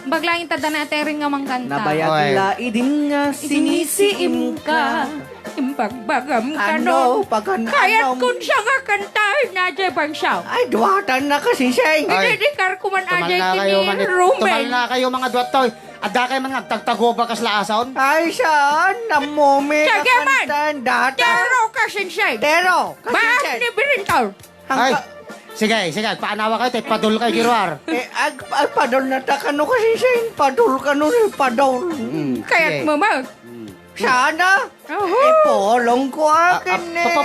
Baglaing tada na rin nga mang kanta. Nabayag Oy. nila idin nga Sinisiim ka. Impagbagam ka no. Kaya't kung siya nga kantahin na dyan bang siya. Ay, duwatan na kasi siya. Ay. Didikar ko man Tumal ajay na kayo man. kini Tumal Rumen. na kayo mga duwatoy. Ada kayo man nagtagtago ba kasla asaon? Ay, saan? Namomi na Sige, man. kantan. Data. Tero ka sinsay. Tero. Kasi Baak siya. ni Birintaw. Ay. Sige, paanawa kayo, tayo padul kayo, Giruar. Padol na ta kano kasi siya. Padol kano rin. Padol. Kaya't mamag. Sana. Oho. Polong ko akin eh.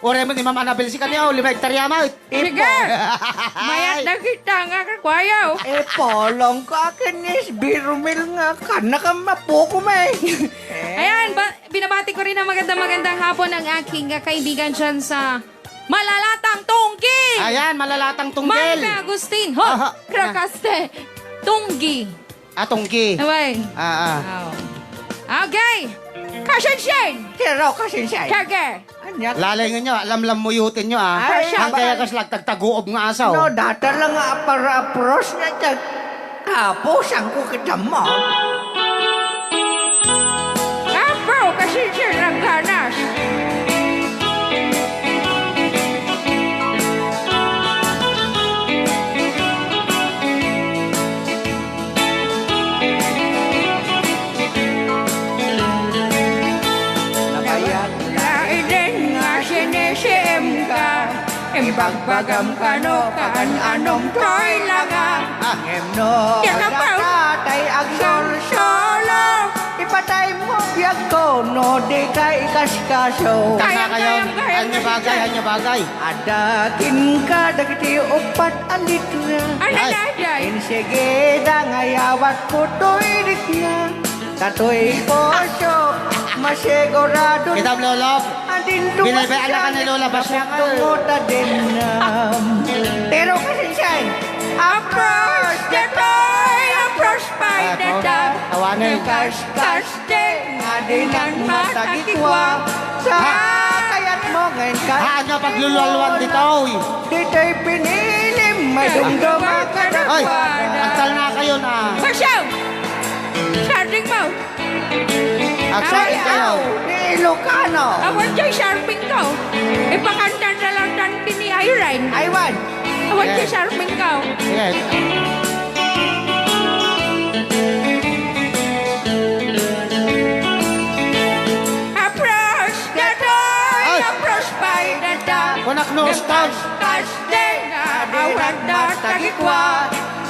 Ore mo ni Mama Anabel si kanya, 5 hektarya mo. Sige. Mayat na kita nga kakwayaw. Polong ko akin eh. Birumil nga. Kana ka mapuko may. Ayan, binabati ko rin ang magandang hapon ng aking kaibigan dyan sa Malalatang Tunggi. Ayan, malalatang tunggel. Marga Agustin. Ho, Aha. Krakaste. Tunggi. Tungki. Away. Ah. Okay. Kasensen. Tero kasi siya. Sige. Anya. Lalay nga nyo, alam muyutin nyo Ay, Ang kaya kas tagtaguob nga asaw. No, data lang nga para apros na dyan. Tapos ang ko kita mo. Apo, kasensen ang ganas. Nabayag Lainin nga sinisiim ka. Imbagbagam ka no, kaan anong toy lang Ngem no, Yan ang pao. tatay ang sol patay mo biyag ko, no di ka ikaskaso. Tama kayo. kaya. Anya bagay. Adakin ka, dagiti upat alitra. Ay. Insige ngayawat ko to'y na. Tato'y poso, masigurado Kita lolo. adin Binabayaan ka ni Lola Basya ka. Tungota din pero kasi siya, approach the toy, approach by the dog. Tawanin. Kaste, adinan matagikwa. Sa kayat mo ngayon ka. Ano paglulualwan dito? Dito'y pinilim, may dumduma ka na. Ay, agtal na kayo na. Basyaw! Sarding mo! Agtal kayo. Ni Ilocano. Awan dyan sharping ko. Ipakanta na lang tan ni Irene. Aywan. Awan dyan sharping ko. Sige. Approach the toy, Ay! approach by the dog. Kunak no stop. Kaste, awan na tagikwa.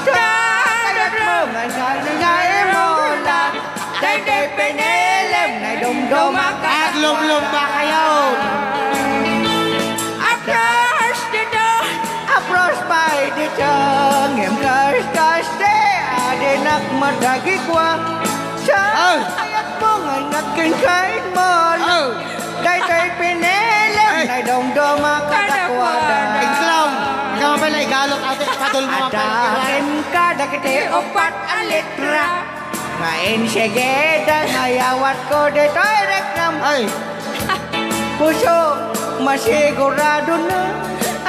Kayat mo ngayon nga mola. Dito'y pinilim, may dumduma ka. Aglom-lom ba kayo? Approach the toy. Approach by the tongue, em kaste, adinak matagikwa. Sa Ay! kayat mo ngayon kain mola. Oh. Dito'y pinilim, Ay! may dumduma ka dakwada. Iglom. Ikaw pala igalot ate. Padol mo pa. Adahin ka, dakiti upat ang litra. Ngayon sige, ngayawat ko dito'y reklam. Ay. Puso, masigurado na.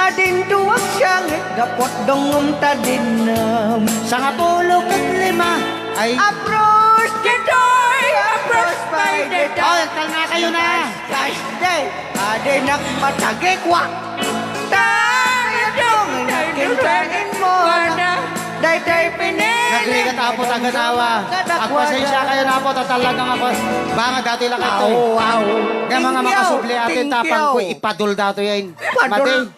Adin tuwag siyang gapot dongom tadinam. Sa nga pulo kat lima. Ay. Approach the toy, approach by the Oh, toy. agtal na kayo na. Kaste, adinak matagikwa. Tayo dong, nakintayin mo na. Daytay pinilim. Nagligat apo sa ganawa. Agpasensya kayo na po. Talagang ako. Banga dati lang ito. Wow. Kaya mga makasubli atin tapang ko ipadol dato yan. Padol.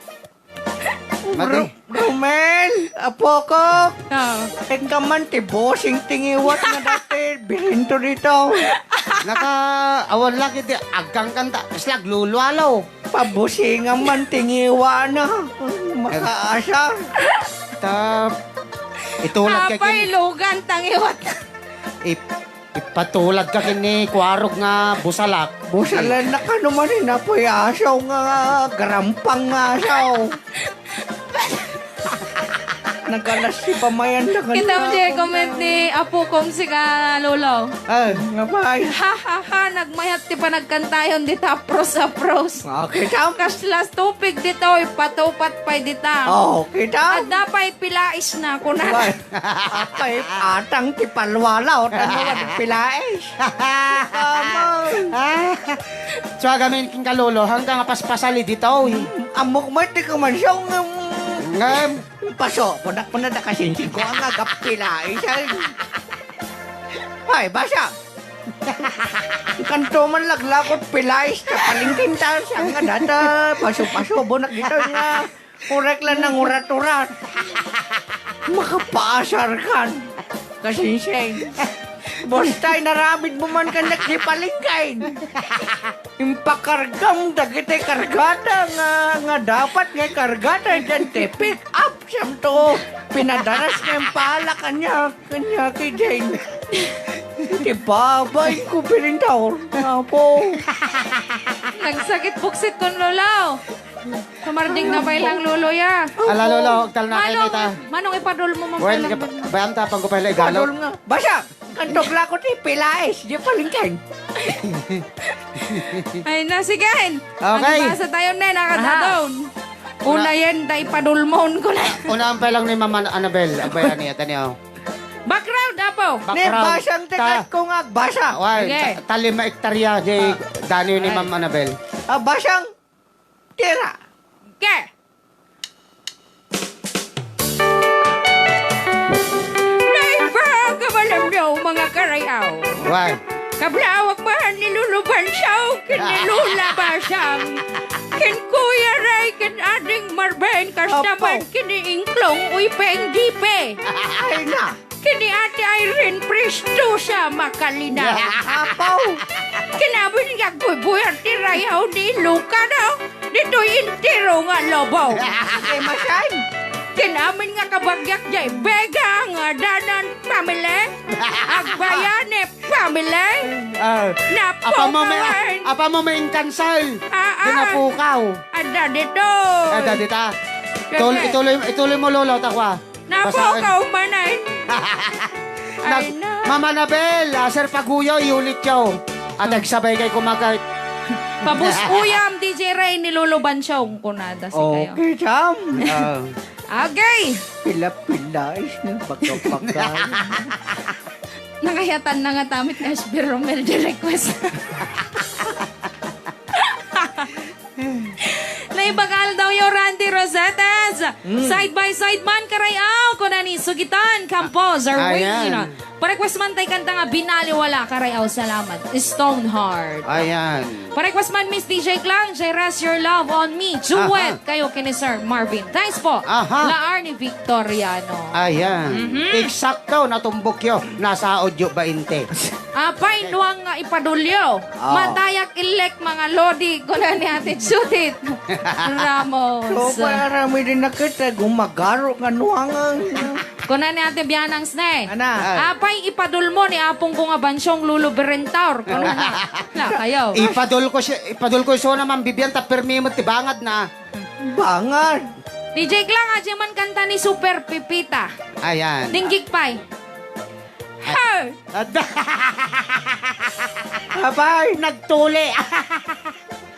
Mati. Rumel, apo ko. Oh. Engkaman ti bossing tingiwat nga dati. Birinto dito. Awan lang iti aggang kanta. Slag lulwalaw. Pabusingan man tingiwa na. Makaasa. Itulad ka Apay, kini. lugan, tangiwat. Ipatulad ka kini. Kuwarog nga busalak. Busalan na ka naman inapoy asaw nga garampang nga asaw. Nagkalas si pamayan na ka Kita mo siya comment ni Apo Kong si ka lolo. Ay. Nga ba? Ha ha ha, nagmayat ti pa nagkantayon dita pros. Okay, tam. Kaslas tupig dito, ipatupat pa dita. Oh, kita. At dapay pilais na ko na. Apay, atang ti palwala o tanong at pilais. So agamin king kalolo hanggang paspasali dito. Amok mo ti kumansyaw nga Ngam. paso. Panak na kasinsin ko ang agap pilais. Ay, basa. Kanto man laglakot pilais sa palingkin tayo siya nga data. Paso-paso, bunak dito nga. Kurek lang ng urat-urat. Makapaasar kan. Kasinsing. Bostay, naramid mo man ka nagdipalingkain. Impakargam, dagiti kargata nga dapat nga kargata dyan te pick up siyam to. Pinadaras nga yung pala kanya kay Jane. Di babay ko pinintaw. Apo. Nagsakit buksit kon lolo. Sumarding na pa ilang lolo ya. Ala lolo, agtal na kayo nita. Manong ipadol mo man Well, pala. bayam tapang ko pala Padol igalot. nga. Basa, kantok lako ti pilais. Di palingkain. Ay na, sige. Okay. Basa tayo na, nakadadown. Una yan, tayo padulmon ko na. Unaan pa lang ni Mama Annabel. Ang bayan niya, taniyo. Background, Apo. Ni basang tikat ko nga basa. Why? Sige. Talima hektarya di danyo ni Ma'am Annabel. Basang tira. Ke. Naibang kabalam daw mga karayaw. Why? Kablawak ba niluluban siyaw? Kinilula ba siyang? Kin Kuya Ray, kin ading Marben, kastaman Opo. kiniingklong, uy peng jipe. Ay na. Kini Ate Irene presto sa makalina. Apaw. Kinabin nga bubuyan ti rayaw ni Luca daw. Dito'y intiro nga lobaw. Sige, masan. Kinamin nga kabagyak jay Bega nga danan family. Agbayane family. Napukawan. Apa mo may inkansal. Ah. Dinapukaw. Ada dito. Ada dita. Ituloy mo lolo takwa. Napukaw manay. Ay na. Mama Nabel, Sir Paguyo, unit yaw. At nagsabay kay kumakait. Pabus uyam, DJ Ray, niluluban siya kung kunada si kayo. Okay, Sam. Okay. Pila-pila is ng pagkapagay. Nakayatan na nga tamit ni Ashby Romel di request. Naibakal daw yung Randy Rosetes. Side by side man karayaw ko na ni Sugitan, Campos, or Ayan. Pa-request man tayo kanta nga binaliwala karayaw, salamat. Stoneheart. Ayan. Pa-request man Miss DJ Clang, Rest Your Love on Me. Duet kayo kini Sir Marvin. Thanks po. Aha. Laar ni Victoriano. Ayan. Eksakto, natumbok yun. Nasa audio 20. Apay nuang nga ipadulyo. Matayak ilek mga lodi ko na ni Ate Judith Ramos. So, parami din nakita, gumagaro nga nuangang. Kuna ni Ate Bianang Snay. Ana. Apay ipadul mo ni apong ko nga bansyong Lulu Berentaur. Kuna na. La, kayo. Ipadol ko siya naman bibyan ta permi mo tibangad na. Bangad. DJ Klang, adya man kanta ni Super Pipita. Ayan. Dinggig pay. Hey! Abay. Nagtuli.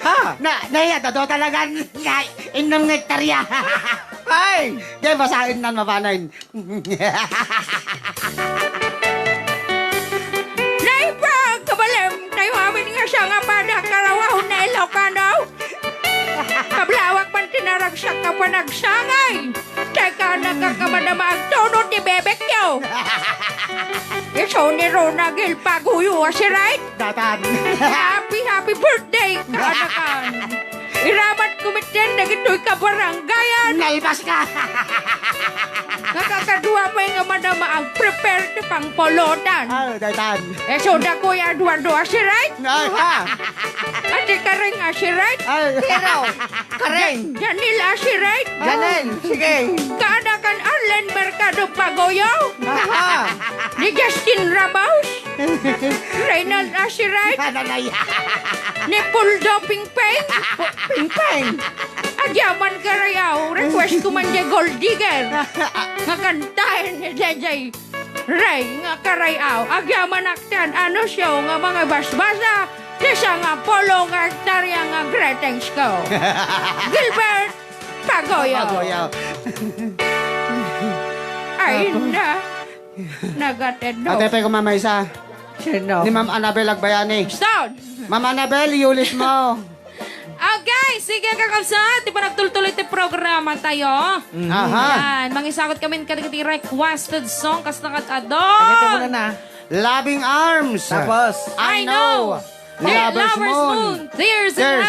Ha? Naya, tado talaga. Inom ng hektarya. Ay. Di ba sa akin nan mapanayin? Naipag kabalem. Tayo amin nga siya nga pada karawaw na ilaw ka daw. Kablawak man tinaragsak ka pa nagsangay. Teka, nagkakamana magtunod ni bebek niyo. Iso ni Rona Gil Paguyo, si right? Datan. Happy birthday, kaanakan. Iramat kumiten na gito'y kabaranggayan. Nalbas ka. Nakakadua mo nga madama ang prepared pang polotan. Datan. Iso na ko yung adwa-dua, si right? Ay, ha. Ate Karing, si right? Ay. Pero, Karing. Janila, si right? Janel, sige. Kaanakan Arlen Mercado Pagoyo. Aha. Ni Justin Ramos. Reynald Ashiray. Nanay. Ni Puldo Pingpeng. Pingpeng. Adyaman karayaw. Request ko man di Gold Digger. Nga kantahin ni Jajay Ray nga karayaw. Agyaman aktan ano siya nga mga basbasa. Kisa nga polo nga hektarya nga greetings ko. Gilbert Pagoyo. Pagoyaw. Ay na. Nagatid do. Ate, ko mama isa. Sino? Ni Ma'am Annabel Agbayani. Stone. Ma'am Annabel, ulit mo. Okay, sige kakabsat. Di ba nagtuloy-tuloy tayo programa tayo? Aha. Yan, mangisakot kami ng requested song kas Tagatin mo nakatadon. na. Loving Arms. Tapos. I know. Lovers Moon. Tears in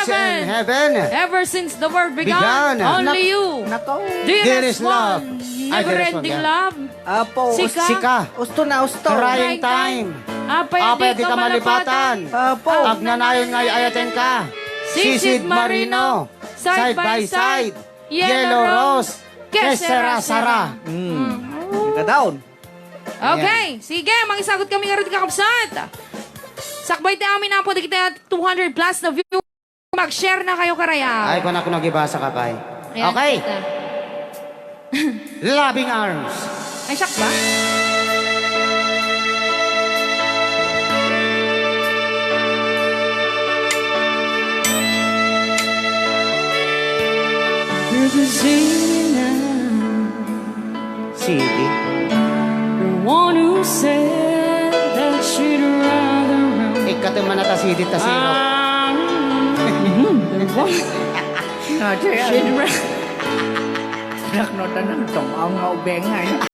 Heaven. Ever since the world began, Began. only you. Nako. Dearest love. one. Ay, Never dearest one, ending yeah. love. Apo. Sika. Usto na usto. Crying time. Apay Di ka malipatan. Apo. Agnanayon ngay ayaten ka. Sisid Marino. Side by side. Yellow Rose. Kesera Sara. Nagka-down. Okay, sige, mangisagot kami nga rin kakabsat. Sakbay tayo amin na po, di kita 200 plus na view. Mag-share na kayo karaya. Ay, kung ako nagibasa ka, Pai. Ayan, Okay. kita. Loving Arms. Ay, sak ba? There's a singing now. Sige. The one who said that she'd rather run. Ikataman na tasidit ta siro. She'd rather. Naknota ng tong ang nga ubengan.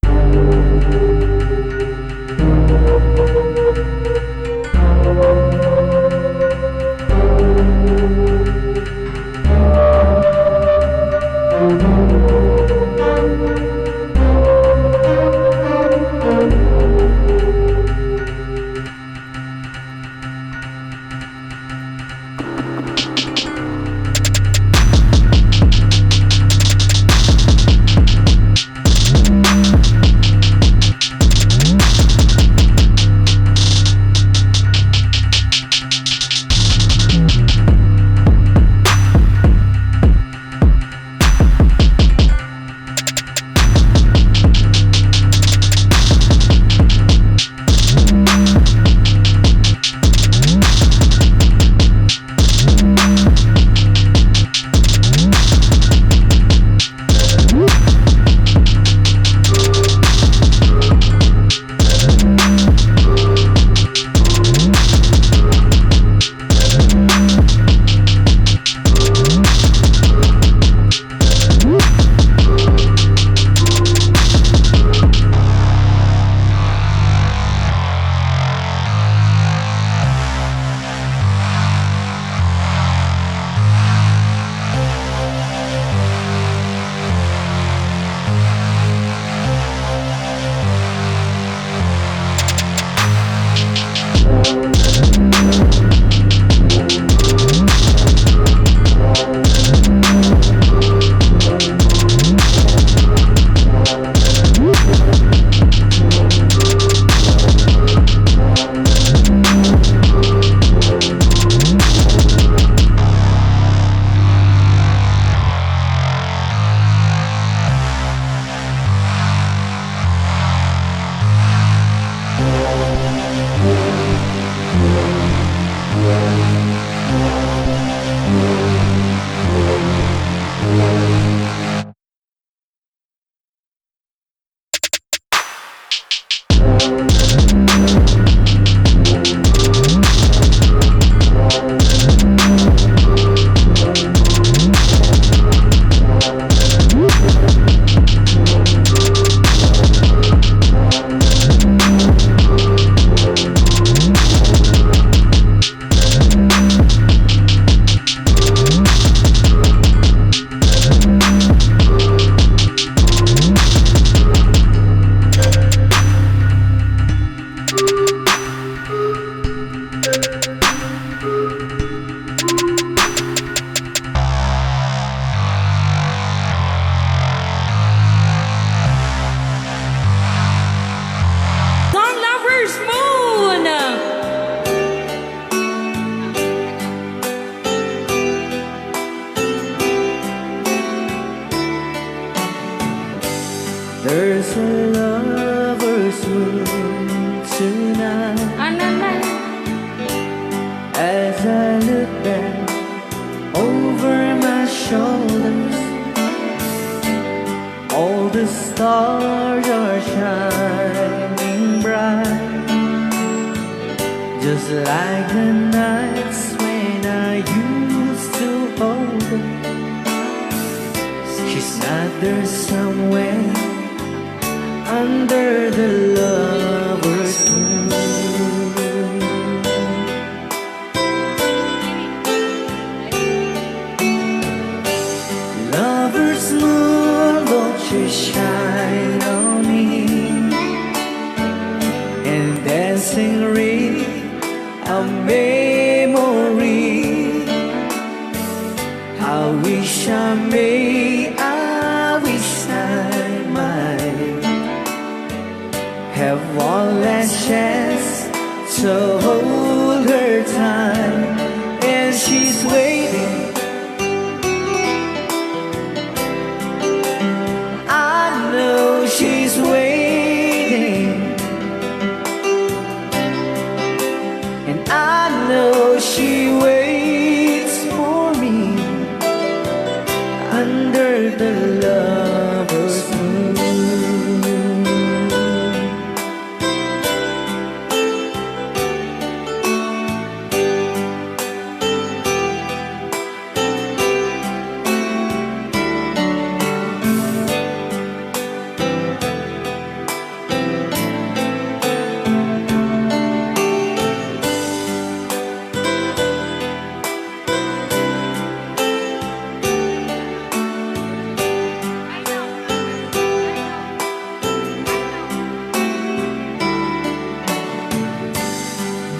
tonight. Ananay. As I look back over my shoulders, all the stars are shining bright, just like the nights when I used to hold her. She's not there somewhere under the lover's moon. Lover's moon, don't you shine on me, and dancing ring a memory. I wish I may, I wish I might have one last chance to hold her tight, and she's waiting. I know she's waiting, and I know she waits for me under the lover's moon.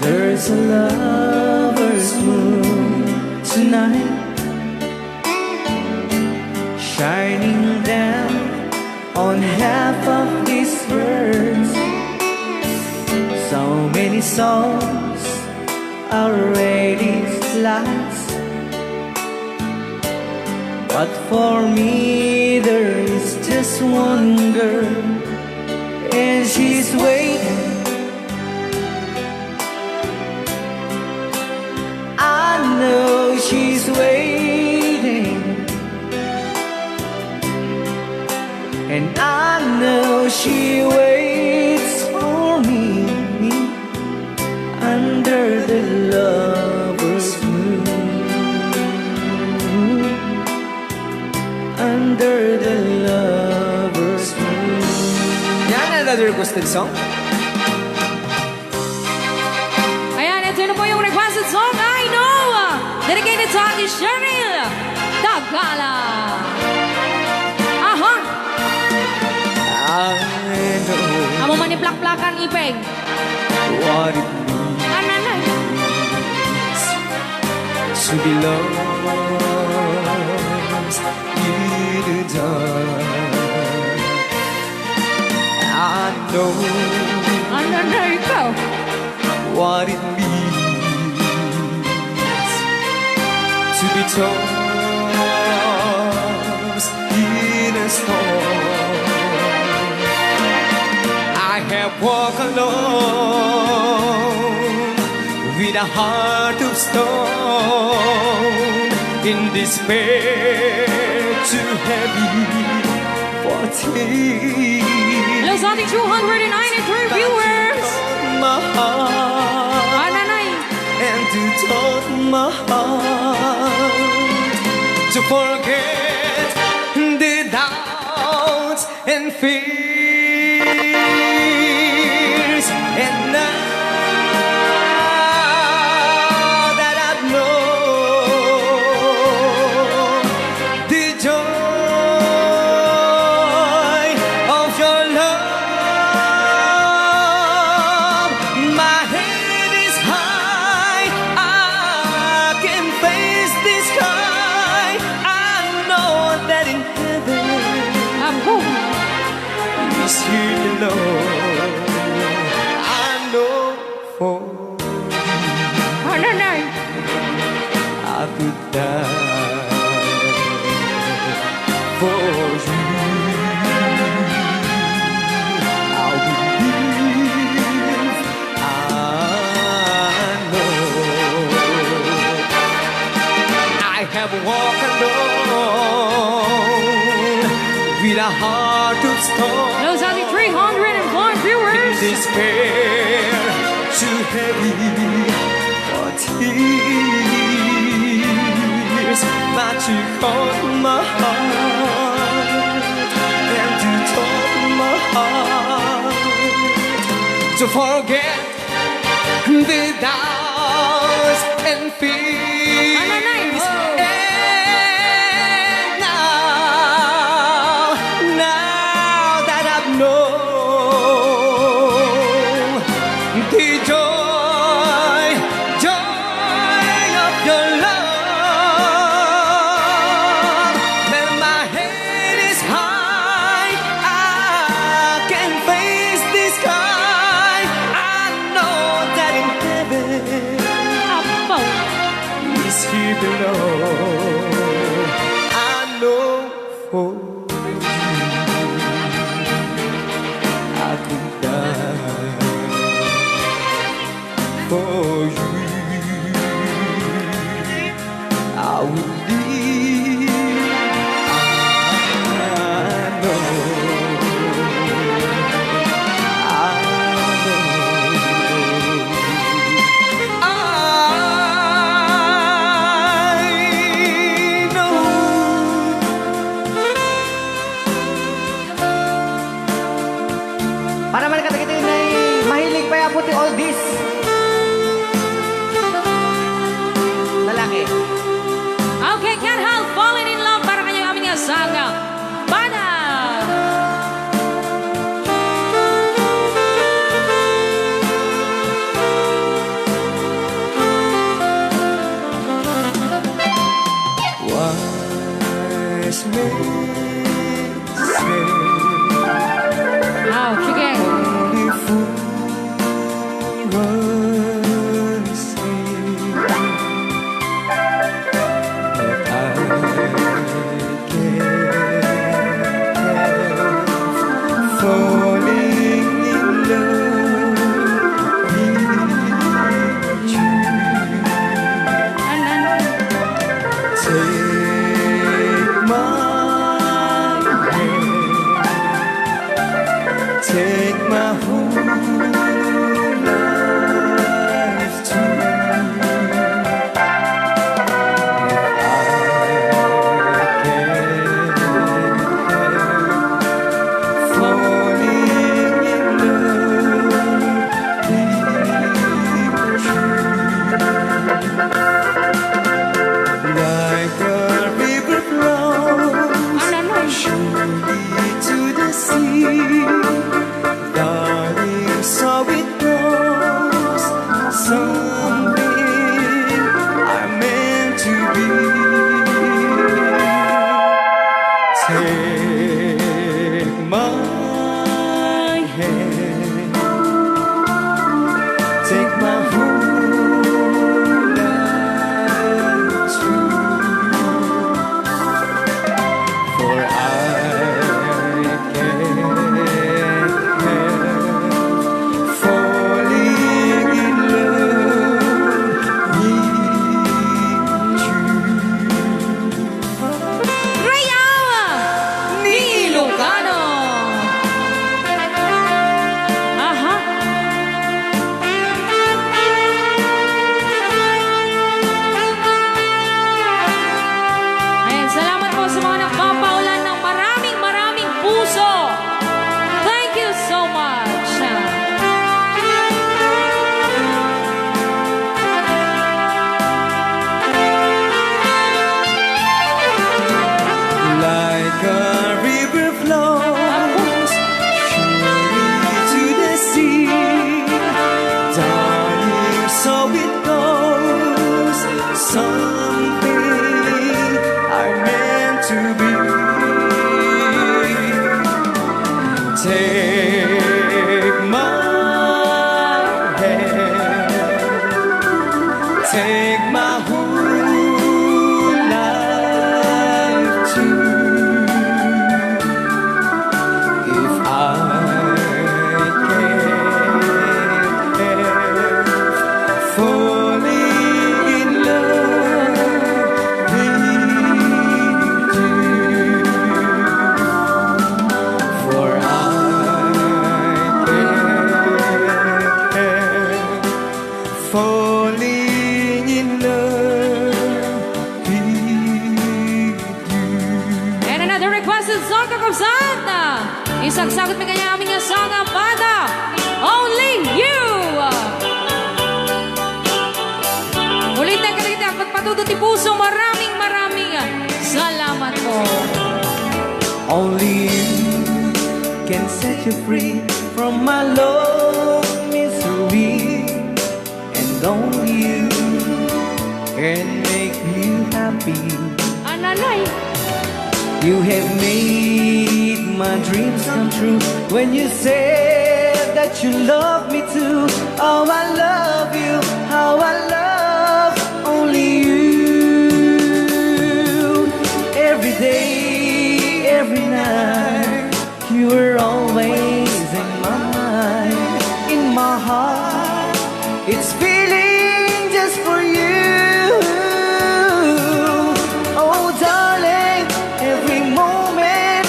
There's a lover's moon tonight, shining down on half of this verse. So many songs already lost, but for me there is just one girl, and she's waiting. I know she's waiting, and I know she waits for me under the lover's moon, under the lover's moon. Yan another requested song. Ayan, ito na po yung requested song. I know! Dedicated to Ate Cheryl Tagala. Aha! I know Amo maniplak-plakan ipeng. what it means Ananay. to be lost in the dark. I know Ananay ka. what it means to be tossed in a storm. I have walked alone with a heart of stone, in despair too heavy for tears. Hello sa ating 293 viewers. My heart Ananay. and to taught my heart to forget the doubts and fears. And now that I know the joy of your love, my head is high. I can face the sky. I know that in heaven Ako. is here below. I know for Ananay. I could die for you. I would be heart of stone. Those are the 304 viewers. Despair, too heavy for tears, but you hold my heart and you told my heart to forget the doubts and fears. And now that I've known the joy of your love, when my head is high, I can face the sky. I know that in heaven Apo. is here below. I know for I could die for you. I would leave. I know. I know. Para man kita na mahilig pa yapon ti all this. Lalaki. Okay, Can't Help Falling in Love para kanyang aming asaga. Bana! Wise men say Oh, sige. only fool rush Only you can set you free from my love misery, and only you can make me happy. Ananay. You have made my dreams come true when you said that you love me too. Oh, I love you, how I love only you. Every day, every night, you were always in my mind, in my heart. It's feeling just for you. Oh, darling, every moment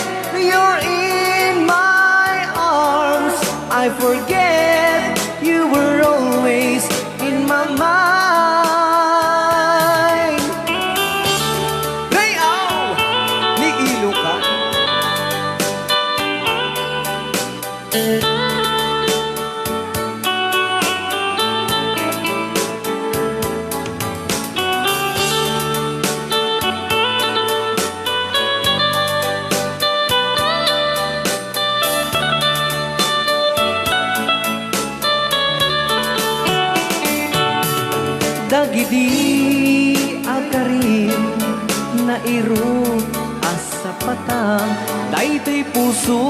you're in my arms, I forget you were always in my mind. Rayaw ni Ilocano. Dagidi agarin na iru asa patang daytoy puso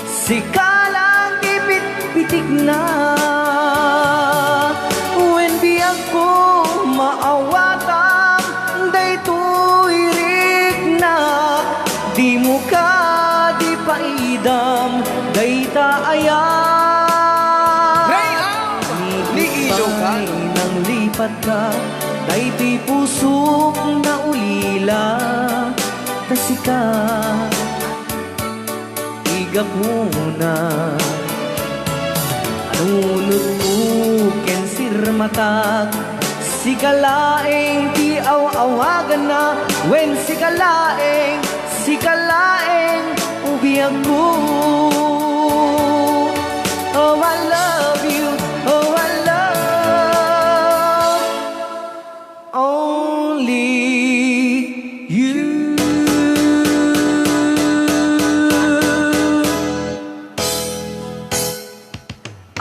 sikalang ibit-bitig na when biyag ko maawatang daytoy riknak di mo ka di paidam dayta ayan ni Ilocano nang lipat ka daytoy pusok na ulila tasika igap muna anunod mo ken sirmatag sikalaeng ti aw-awagan na when sikalaeng ubiyag mo. Oh, I love you, oh, I love only you.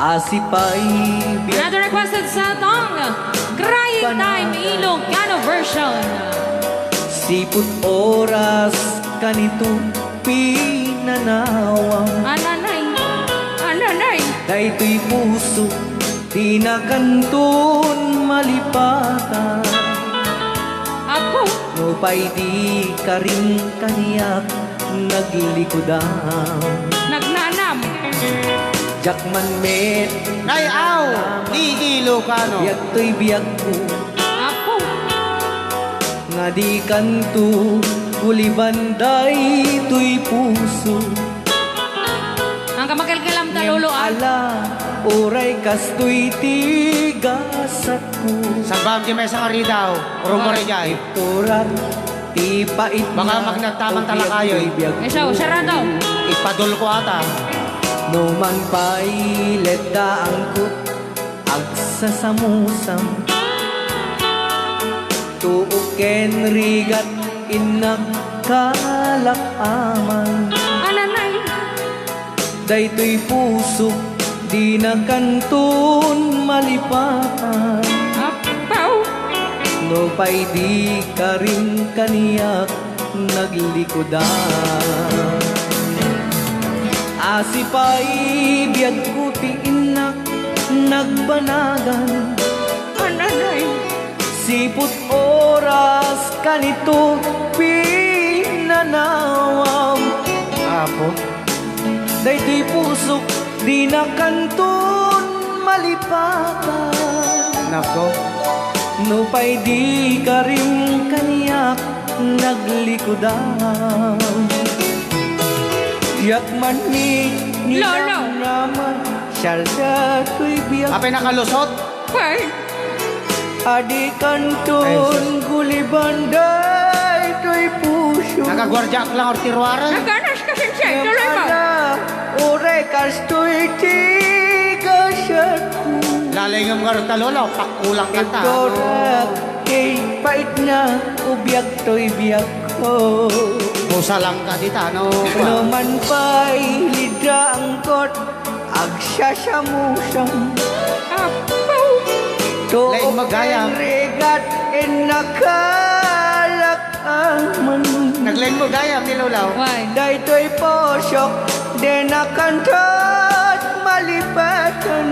Asipay biyak Another requested sa song, Crying Time Ilocano version. siput oras kanito pinanawang Ananay. Ananay. daytoy puso tinakanton malipatan Ako. no pay di ka rin kaniyak naglikodan Nagnanam. jakman met Rayaw ni Ilocano. biyak to'y biyak ko Ako. nga di kanto ulibanday to'y puso Ang kamakilkilam taluluan. ala oray kasto'y tigasat ko Sabam di may isang ari daw. Rumore dyan. turat ti pait Baka magnagtamang talakayo, eh. Isaw, sarado. Ipadol ko ata. no man pailet da angkot agsasamusam tuuken rigat inagkalakaman Ananay. daytoy puso di na kanton malipatan Apaw. no pay di ka rin kaniyak naglikodan asipay biyag ko ti inak nagbanagan Ananay. siput oras kanito pinanawam Apo. daytoy pusok di na kanton malipatan Nako. no pay di ka rin kaniyak naglikodan yak man ni Lolo. naman syalda to'y biyak Apay nakalusot. Hey. adi kanton gulibanday to'y puso Nagagwardya ka lang or tirwaran. Naganas kasi siya. Tuloy mo. ore kasto'y tigasat ko Lalingam ka rin talolo. Pakulang ka ta. Dorak kay pait na ubiyag to'y biyak ko Pusa lang ka dita, no? Naman pa'y lidang kot, agsasamusang. Lain magayam. Regat nakalak ang man. Naglain mo gayam ni Lulaw. Why? Daytoy posok, de nakantot malipatan.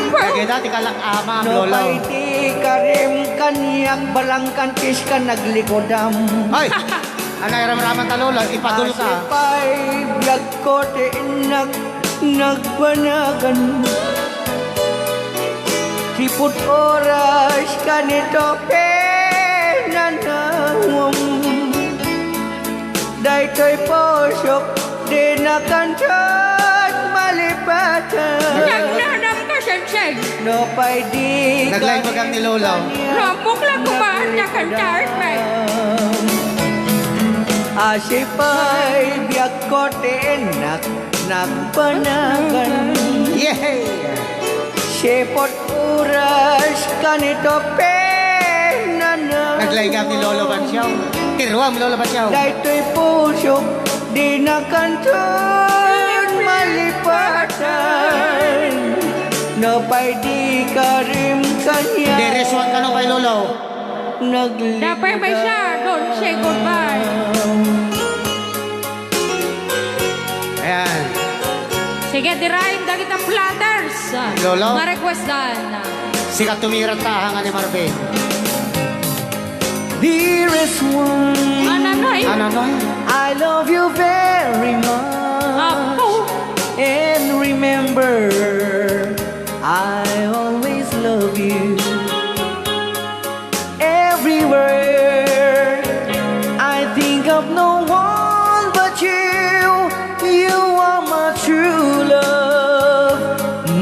Kaya dati kalak ama, No Lulaw. pa'y di karim kanyak balangkan kis ka naglikodam. Ay! Anay ramraman ta Lulaw, ipadul ka. Asipay biyag ko de nagbanagan. Siput oras ka nito penanawam. Daytoy posok di nakantot malipatan. Nagnanam ka, Sensei. No pa'y di Naglain mo gang ni Lulaw. Rampok lang kumaan na kantar, may. Asipay biyak ko tinak nagpanagan. Yay! Sipot oras kanito penanawam. Naglain gang ni Lolo Bansyaw. Tiruam Lolo Bansyaw. Daytoy puso di nakanton malipatan. No pa'y di karim kanya. Dereswan ka no kay Lolo. Dapat may siya. Don't say goodbye. Ayan. Sige, dirahin da kita platters. Lolo? Ma-request dan. Sikat tumirat tahangan ni Marvin. Dearest one, Ananoy. Ano no? I love you very much. Apo. And remember, I always love you. Everywhere I think of no one but you. You are my true love,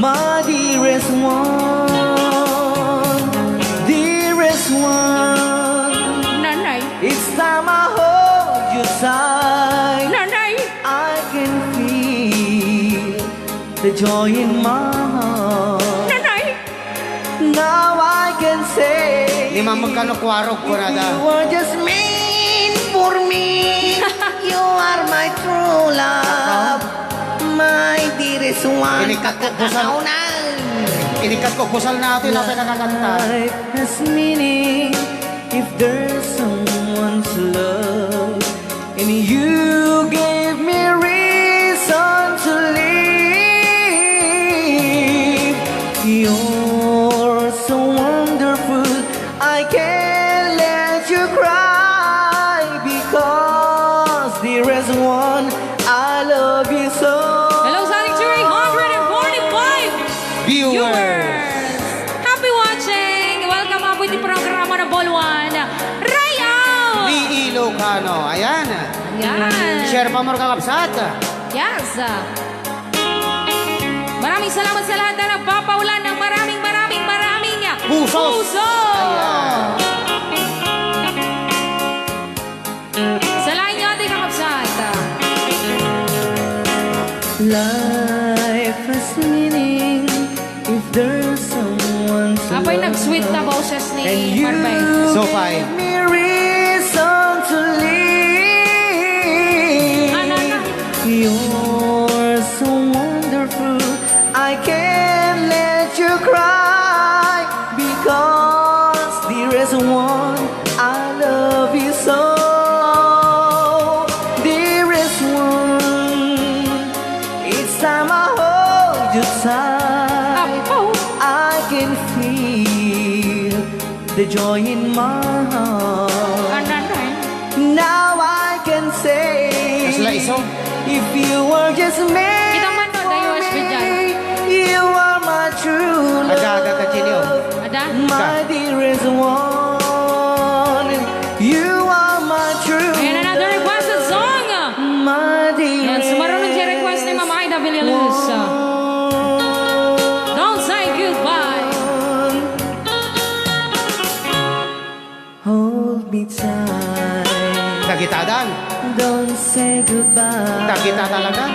my dearest one, dearest one. Nanay. It's time I hold you tight. Nanay. I can feel the joy in my heart. Nanay. Now I can say Lima magkano kwarog ko na da. you are just meant for me. You are my true love, my dearest one. Inikat ko kusal. Inikat ko kusal natin na pinakakanta. Life has meaning if there's someone to love, and you gave me reason to live. You're so wonderful, I can't let you cry because dearest one, I love you so. Hello, Sonic 345 Viewers. viewers. Happy watching. Welcome up with the programa na Bolwan. Rayaw. Lee Ilocano. Ayan. Yan. Share pa mo kakapsat. Yes. Maraming salamat sa lahat na nagpapaulan ng maraming Pusos. puso. Ayan. Salain niyo ating kakapsat. Life has meaning if there's someone to Apoy love. nag-sweet na boses And ni you Marbay. So, fine. gave me reason to live. Ano? You're so wonderful, I can't let you cry because dearest one, I love you so. Dearest one, it's time I hold you tight. Apo. I can feel the joy in my heart. Ananay. Now I can say, Kasla iso. if you were just meant Kita man no, dayo for USB dyan. me, you are my true Aga-aga ka, Chinio. love, Ada? my dearest one. You are my true Ayan, another requested song. my Yan, dearest sumarunod siya request ni Mama Aida Villaluz. Don't say goodbye. Hold me tight. Nagitadan. Don't say goodbye. Nagita talaga.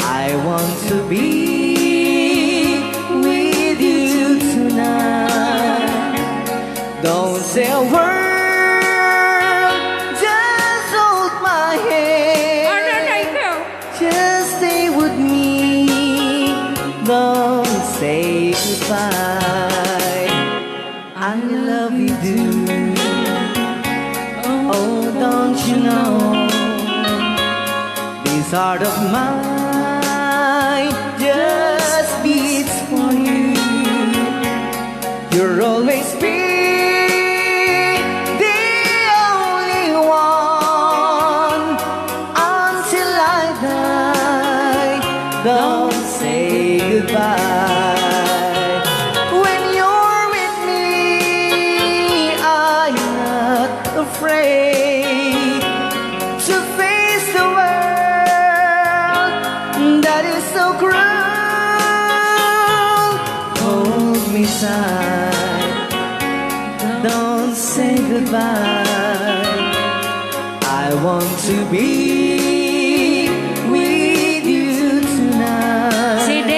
I want to be with you tonight. Don't say a word, just hold my goodbye. I love you, do. Oh, don't you know? This heart of mine just beats for you. You'll always be the only one until I die. Don't say goodbye. When you're with me, I'm not afraid to face the world that is so cruel. Hold me tight, don't say goodbye. I want to be with you tonight. CD?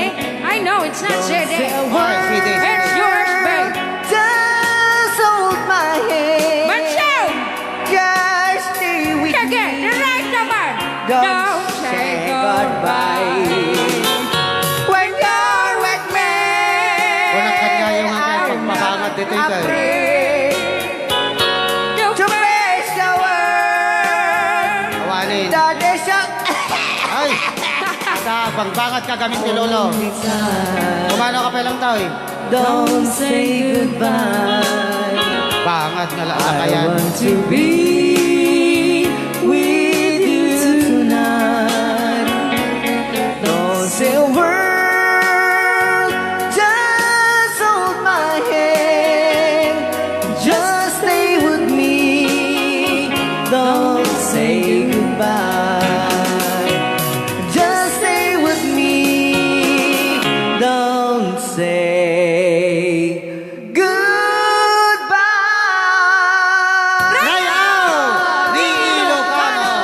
I know, it's not CD. Why, CD? It's yours, babe. Just hold my hand. Mancho! Just stay with Again, the me. right number. Don't say goodbye. When you're with me, Wala kanya yung hanggang pagpapangat dito ito eh. afraid to face the world Awanin. that is so Ay! Sa pagbangat ka gamit ni Lolo. Kumano ka pa lang tao eh. Don't say goodbye. Bangat nga lang I kayan. want to be with you tonight. Don't say a word, just hold my hand. Just stay with me. Don't say goodbye. Just stay with me. Don't say goodbye. Rayaw! Ni Ilocano!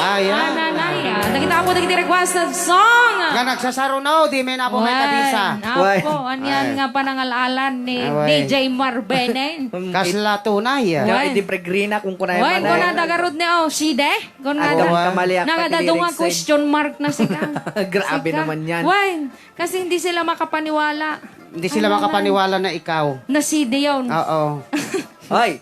Ayan. Ananaya. Nakita po naging request ng song. Nga nagsasarunaw, di may na po may kabisa. Why? Apo, anyan Ay. nga panangalalan ni Ay. DJ Marbenen. Kasla tunay. Yo, Why? hindi pregrina kung kunay Why, man kung nadagarod ni Side? Kung Ako, nada... kamali ang Nagadadong nga lyrics, eh. question mark na sika. Grabe Sika. naman yan. Why? Kasi hindi sila makapaniwala Hindi sila makapaniwala na ikaw. na Side yun. Oo. Hoy,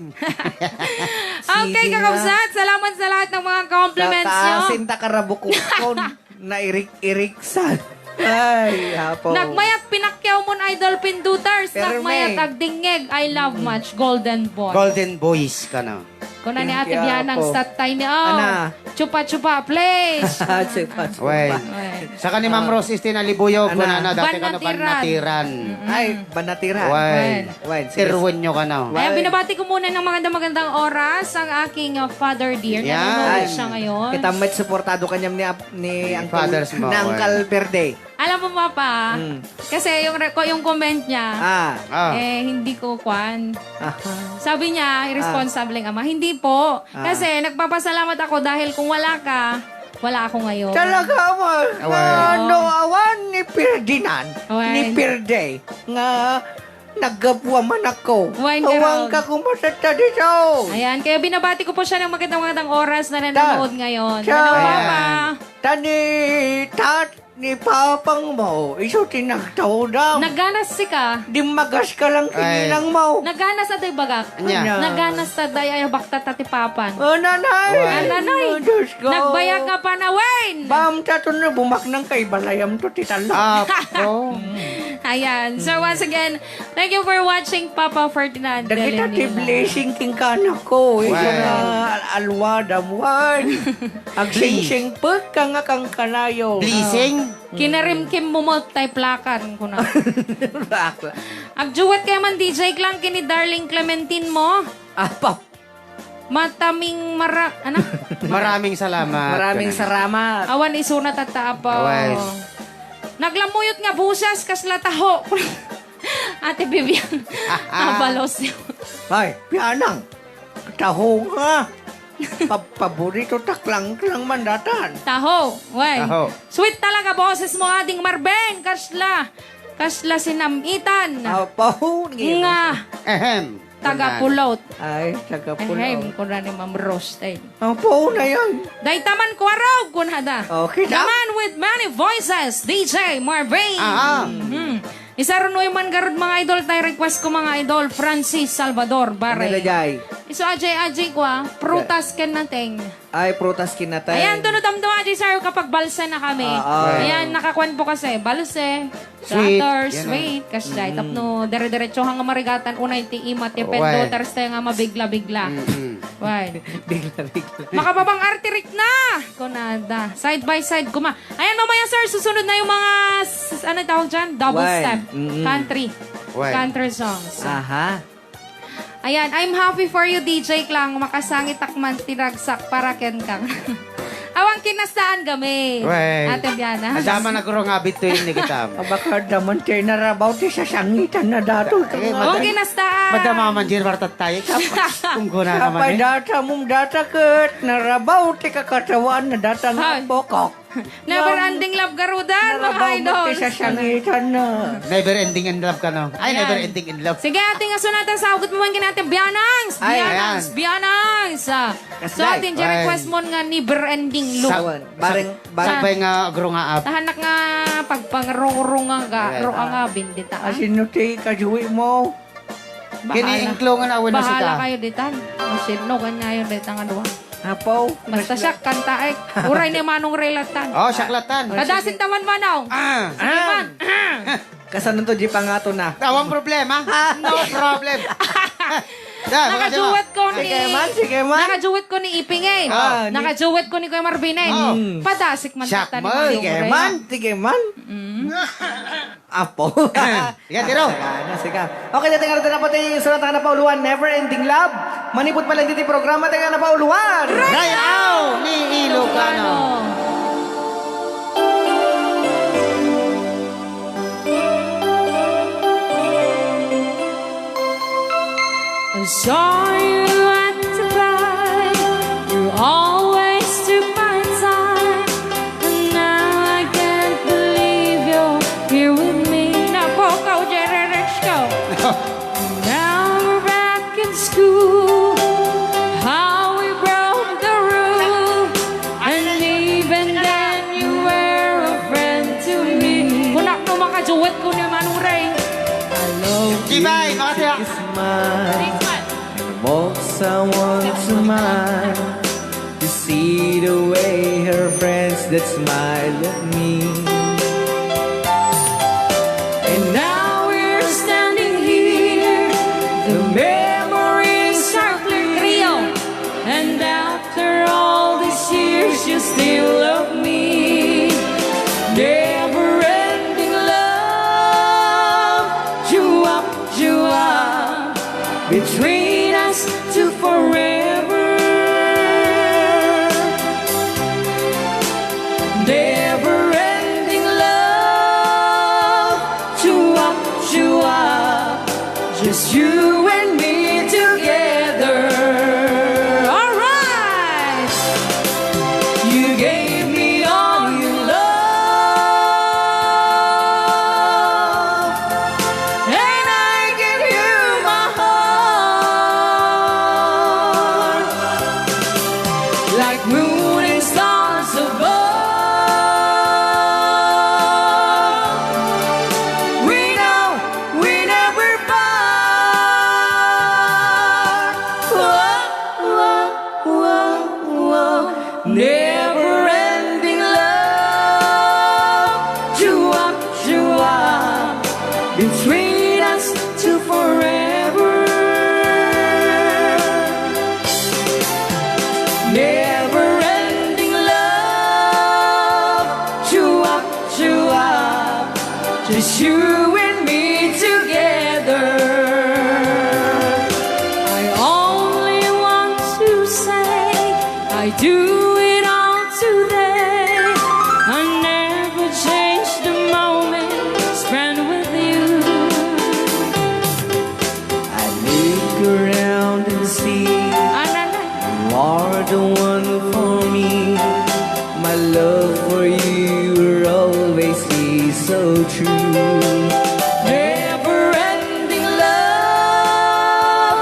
Okay, kakabsat. Salamat sa lahat ng mga compliments nyo. kakasinta karabukukon na irik-iriksan. Ay, hapo. Nagmayat pinakyaw mo na Idol Pinduters. Pero Nagmayat may- agdingeg. I love much. Golden Boy. Golden Boys ka na. Kung na ni Ate Thank you, Bianang Apo. stat tayo ni Ana. Chupa-chupa, please. Well, saka ni Ma'am Rose Istinalibuyog ko na Ana. dati ka na Banatiran. banatiran. Ay, banatira. Well, Well, sige. tirwan nyo ka na. Ayan, binabati ko muna ng magandang oras ang aking father dear. Yan. Nanonood siya ngayon. Kita may supportado kanyang ni Uncle, Fathers mo, na Uncle Verde. Alam mo, Papa, kasi yung comment niya, Ah. hindi ko kwan. Aha. Sabi niya, irresponsible ama. Hindi po. Kasi nagpapasalamat ako dahil kung wala ka, wala ako ngayon. Talaga mo, no awan ni Ferdinand, Away. ni Perde, nga naggabuwa man ako. Away, Awang Gerald. ka kumasata dito. Ayan, kaya binabati ko po siya ng magandang oras na nanonood ngayon. Siya. Ano, Ayan. Papa? Ni papang mo, iso tinagtaw daw. Nagganas si ka. Di magas ka lang Ay. kinilang mo. Nagganas na tayo bagak. Anya. Nagganas na tayo ay bakta tatipapan. Oh, nanay! Away. Nanay, Oh, Diyos ko. nagbayag ka pa na, Wayne! Bam, tato na bumaknang kay balayam to titala. Apo. Ayan. So once again, thank you for watching Papa Ferdinand. Dagita ti Galanila. blessing king kanak ko. Iso Wow. na alwada muwan. Agsing-sing pag ka nga kang kanayo. Blessing. Kinarimkim mo multiplakan ko na. Agjuwat kay man DJ Klang kini Darling Clementine mo. Apa, Mataming Maraming salamat. maraming salamat. Awan isunat at taapaw. Awan. Naglamuyot nga busas kasla taho. Ate Vivian. Abalos yun. Ay, pianang. Taho nga. Paborito taklang-klang mandatan. Taho. Way. Taho. Sweet talaga boses mo ading Marben. Kasla. Kasla sinamitan. Apa, Nga. Ehem. taga-pulot. Ay, taga Hey, pulo. ko na ni Ma'am Rose. Ang po na yan. Day taman ko araw, kunhada. Okay The na. man with many voices, DJ Marvin. Isa ron man garod mga idol, tayo request ko mga idol, Francis Salvador Bare. Jay. Iso ajay ko prutas ken nating. Ay, prutas kinatay. Ayan, tunod-amdo ajay sa'yo kapag balsa na kami. Ayan, nakakuan po kasi, balse, Sweet, platter, yan sweet, kasi dahil tapno, dire-diretso hanga marigatan, unay ti ima, ti pendo, Uy. taras tayo nga mabigla-bigla. Why? Bigla. Makababang artirik na! Kunada. Side by side kuma. Ayan, mamaya sir, susunod na yung mga, ano tawag dyan? Double Why? step. Mm-mm. Country. Why? Country songs. Aha. Ayan, I'm happy for you, DJ Klang. Makasangit takman, tinagsak, para ken kang. Awang kinastaan kami. Wey. Ate Biana. Adama na kuro nga bituin ni kita. Baka daman tayo narabaw ti sa sangitan na dato. Awang kinastaan. Madama man dyan wartat tayo. Kung guna naman Kapay eh. data mong data ket narabaw ti kakatawaan na data nga Hay. bokok. Never ending love garudan, mga Narabaw mo ti idols. sa sangitan na. Never ending in love ka no? Ay, Ayan. never ending in love. Sige, ating aso natin sa ugot mo man kinate Bianangs. Ay, Bianangs. ayan. Bianangs. So, Kasday. ating dyan Ay. request mo nga never ending loop. Sawan. Bareng Sakbay nga agro nga up. Tahanak nga pagpangroro nga ro nga bindita. asino ti kajuwi mo. Kini-inclo nga na awin na Bahala sita. kayo ditan. Masino kanya yun ditan nga duwa. Apaw. Basta siya kanta eh. Uray ni manong relatan. Oh, saklatan. Kadasin taman manaw. Ah. Iman. Kasanon to di pangato na. Tawang problema. No problem. Nakajuwet ko ni... Sige man. Nakajuwet ko ni Iping eh. Nakajuwet ko ni Kuya Marvin eh. Oh. Padasik man Siyak tata ni mo, Manong Sige Ray. man. Sige man. Apo. Sige, tiro. Sige. Okay, dati nga na pati sunod na pauluan. Never Ending Love. Manipot pala dito programa. Tayo na pauluan. Rayaw ni Ilocano. I saw you at the bar. You always took my time, and now I can't believe you're here with me. Napokaw, Jererex ko. Now we're back in school. How we broke the rule, and even then you were a friend to me. Kunak no makajuwet ko ni Manong Ray. Gibay, makatiyak. Want someone to smile to see the way her friends that smile at me. And now we're standing here. The memories are clear. Trio. And after all these years, you still love me. Never ending love. You up, between us to forever. Never ending love. You up, just you and me together. Alright, you gave me all your love, and I give you my heart, like moon and stars above. We know we never part. Whoa, whoa, whoa. Never ending love. You up, between us to forever. Never ending love. You up, just you and me together. I only want to say I do it all today. I never change the moment spent with you. I look around and see you are the one for me. My love for you will always be so true. Never ending love.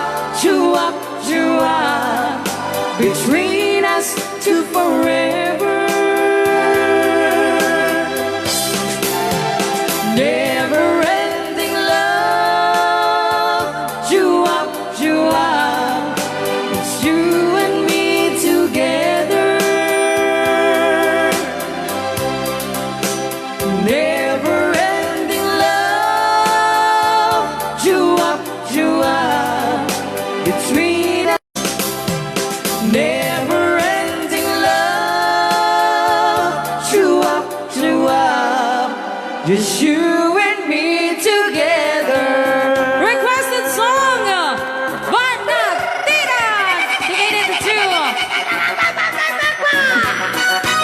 Just you and me together. Requested song, Banatiran. Divided to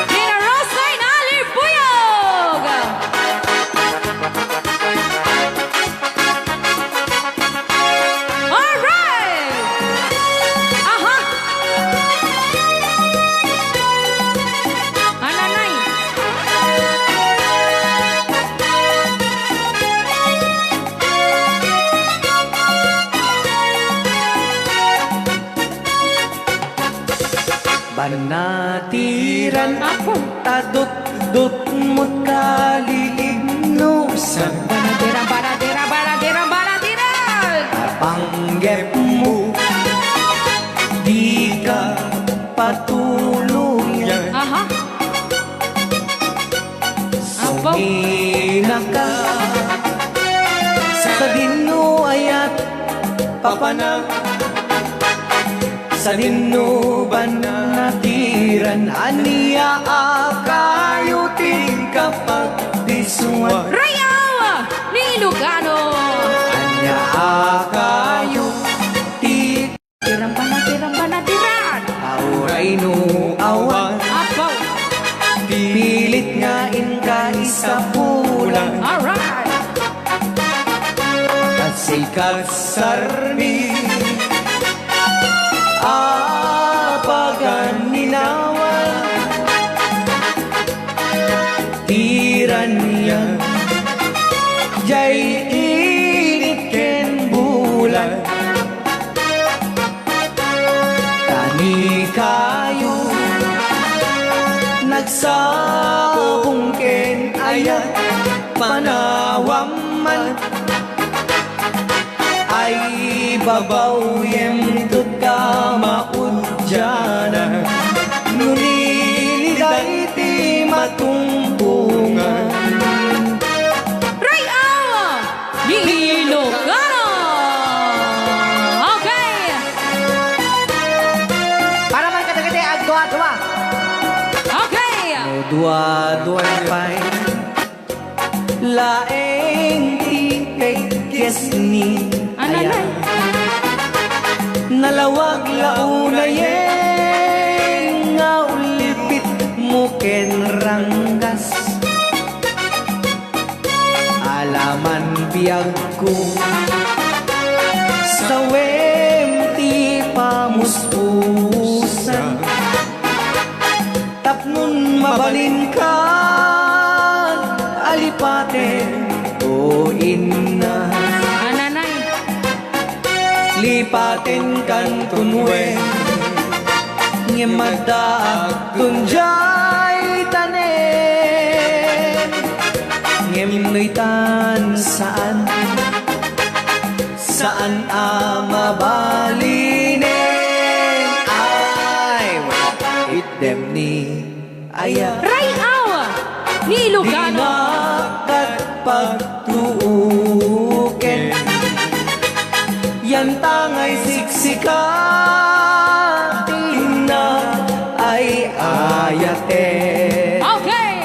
Tina Rosa and Ali Buyog. All right. Aha. Ananay. Banatiran Apo. tadot-dot mo't kalilignusan. Banatiran. Panggep mo, di ka patuluyan. Aha. Apo. Sumina ka sa dinuayat papanag. Sa dinuban natiran aniya akayutin kapag disuan. Rayaw ni Ilocano. Anya akayutin Tiran. auray no awan. Apo. Pilit nga inka isa pulang Alright. at sikat sarmi apagan ninawan tiran niya jay init ken bulan tani kayo nagsabong ken ayat panawam man ay babaw yem tut ka maudyanan nuniliday ti matumpungan Rayaw ni Ilocano. Okay. Para man kata-kata agdwa-dwa. Okay. dua-duan pa'y laeng ti kay kesni Ananay. nalawag launayeng nga ulipit mo ken ranggas alaman biyag ko sa wemti pamuspusan tapnon mabalin ka alipaten o inna Ananay. lipatin kan tunwe ngemadak tunjay tanen ngemnuitan saan mabalinen ay item ni aya Rayaw ni Ilocano. dinakat pagtuuken yan tangay siksikan na ay ayaten Okay.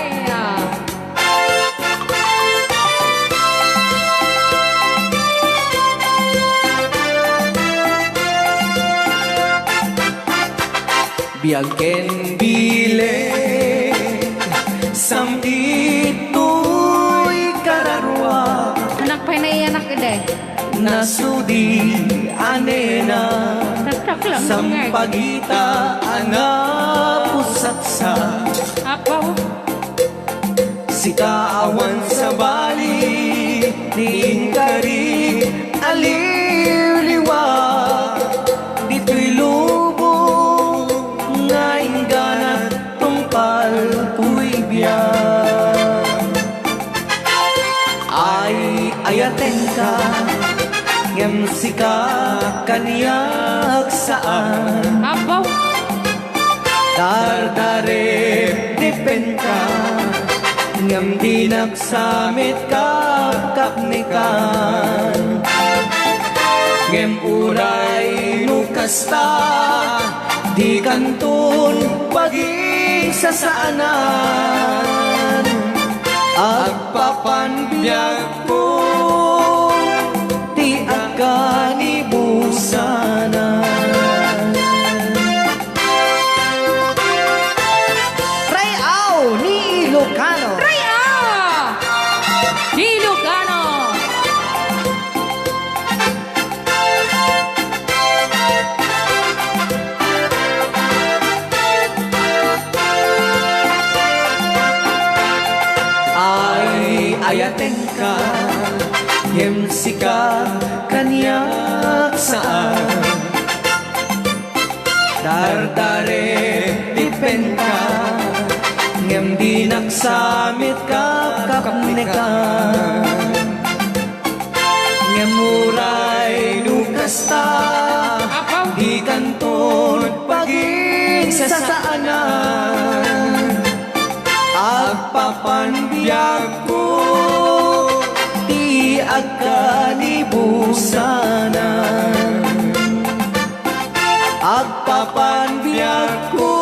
biagken bile samdito'y kararwa Anak pa na anak ide. nasudi anena Tagtak lang. sampagita ana pusatsa Apo. sikaawan sa bali tingkari aliw-liwa dito'y lubong nga ingganat tungpal tuy biyan ay ayaten ka ngem sika kaniyak saan Apo. dardare depenta ngem di nagsamit kapnikan ngem uray nukasta di kantun paging sasaanan agpap papanbiyag ko, di agkanibusanan. Rayaw ni Ilocano. Raya! Ilocano! Ay ayaten ka, yemsi ka, kanyak saan. Dardare dipen ka, ngem di naksamit ka, kapne ka. Ngem muray lukasta, Apaw! di kanton paging sasaanan. Agpapanbiyag ko, di agkanibusanan. Agpapanbiyag ko,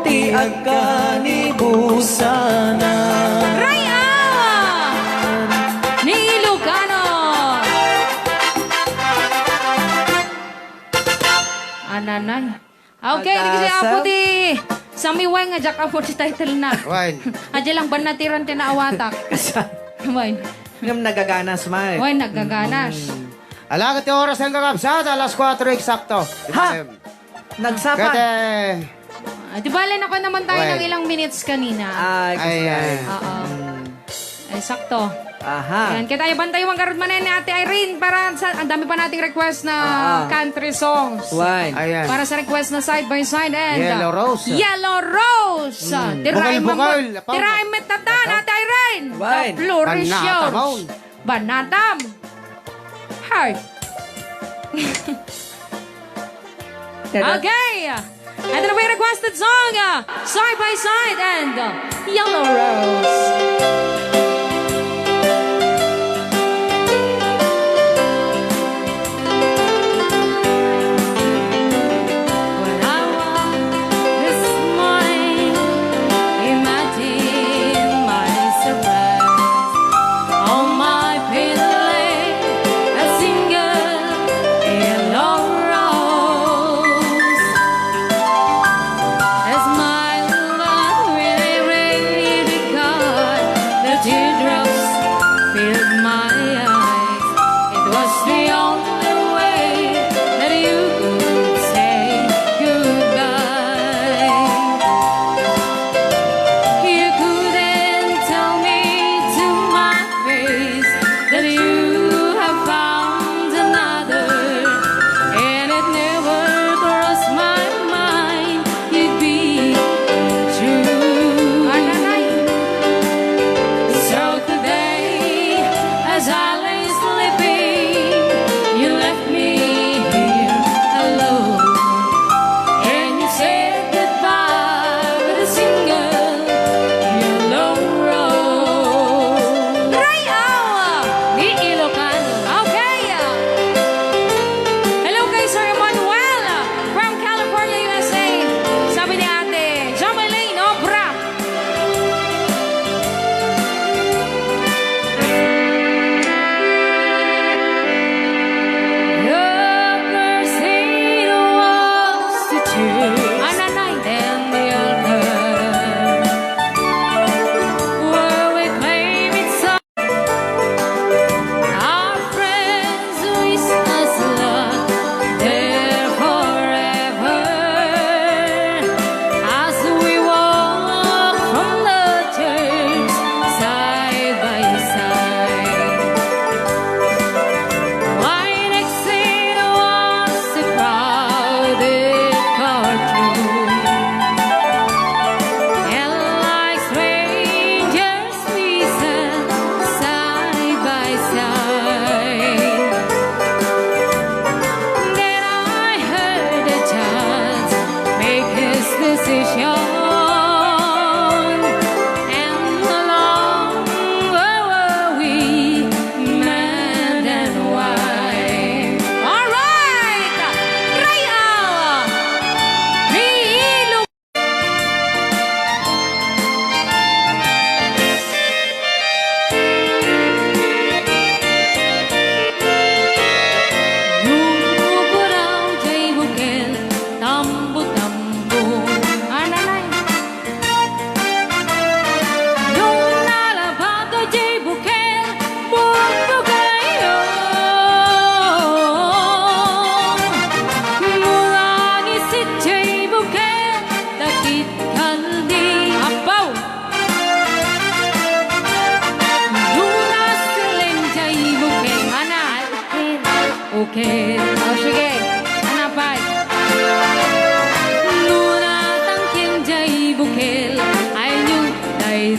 di agkanibusanan. Raya! Ni Ilocano! Ananay. Okay, di kasi apo di. Sa miway nga jak apo di title na. Wine. Adya lang ba natiran tinaawatak? Wine. Ngam nagaganas man. Wine, naggaganas. Alagat yung oras ng kakabsat, alas 4 eksakto. Ha? Nagsapan. Kete, Di bale na ko naman tayo ng Wine. ilang minutes kanina. ay, Oo. Ay, sakto. Aha. Yan, kaya tayo bantay yung garod manen ni Ate Irene para sa, ang dami pa nating request na country songs. Wine. ayan. Para sa request na side by side and Yellow Rose. Yellow Rose. Tiraim Bukal-bukal. tiraim metatan Ate Irene. Wine. The flourish Banatam. yours. Banatam. Heart. Okay. And then we requested song side by side and Yellow Rose. When I woke this morning, imagine my surprise. On my pillow, a single yellow rose. A smile that really, really comes.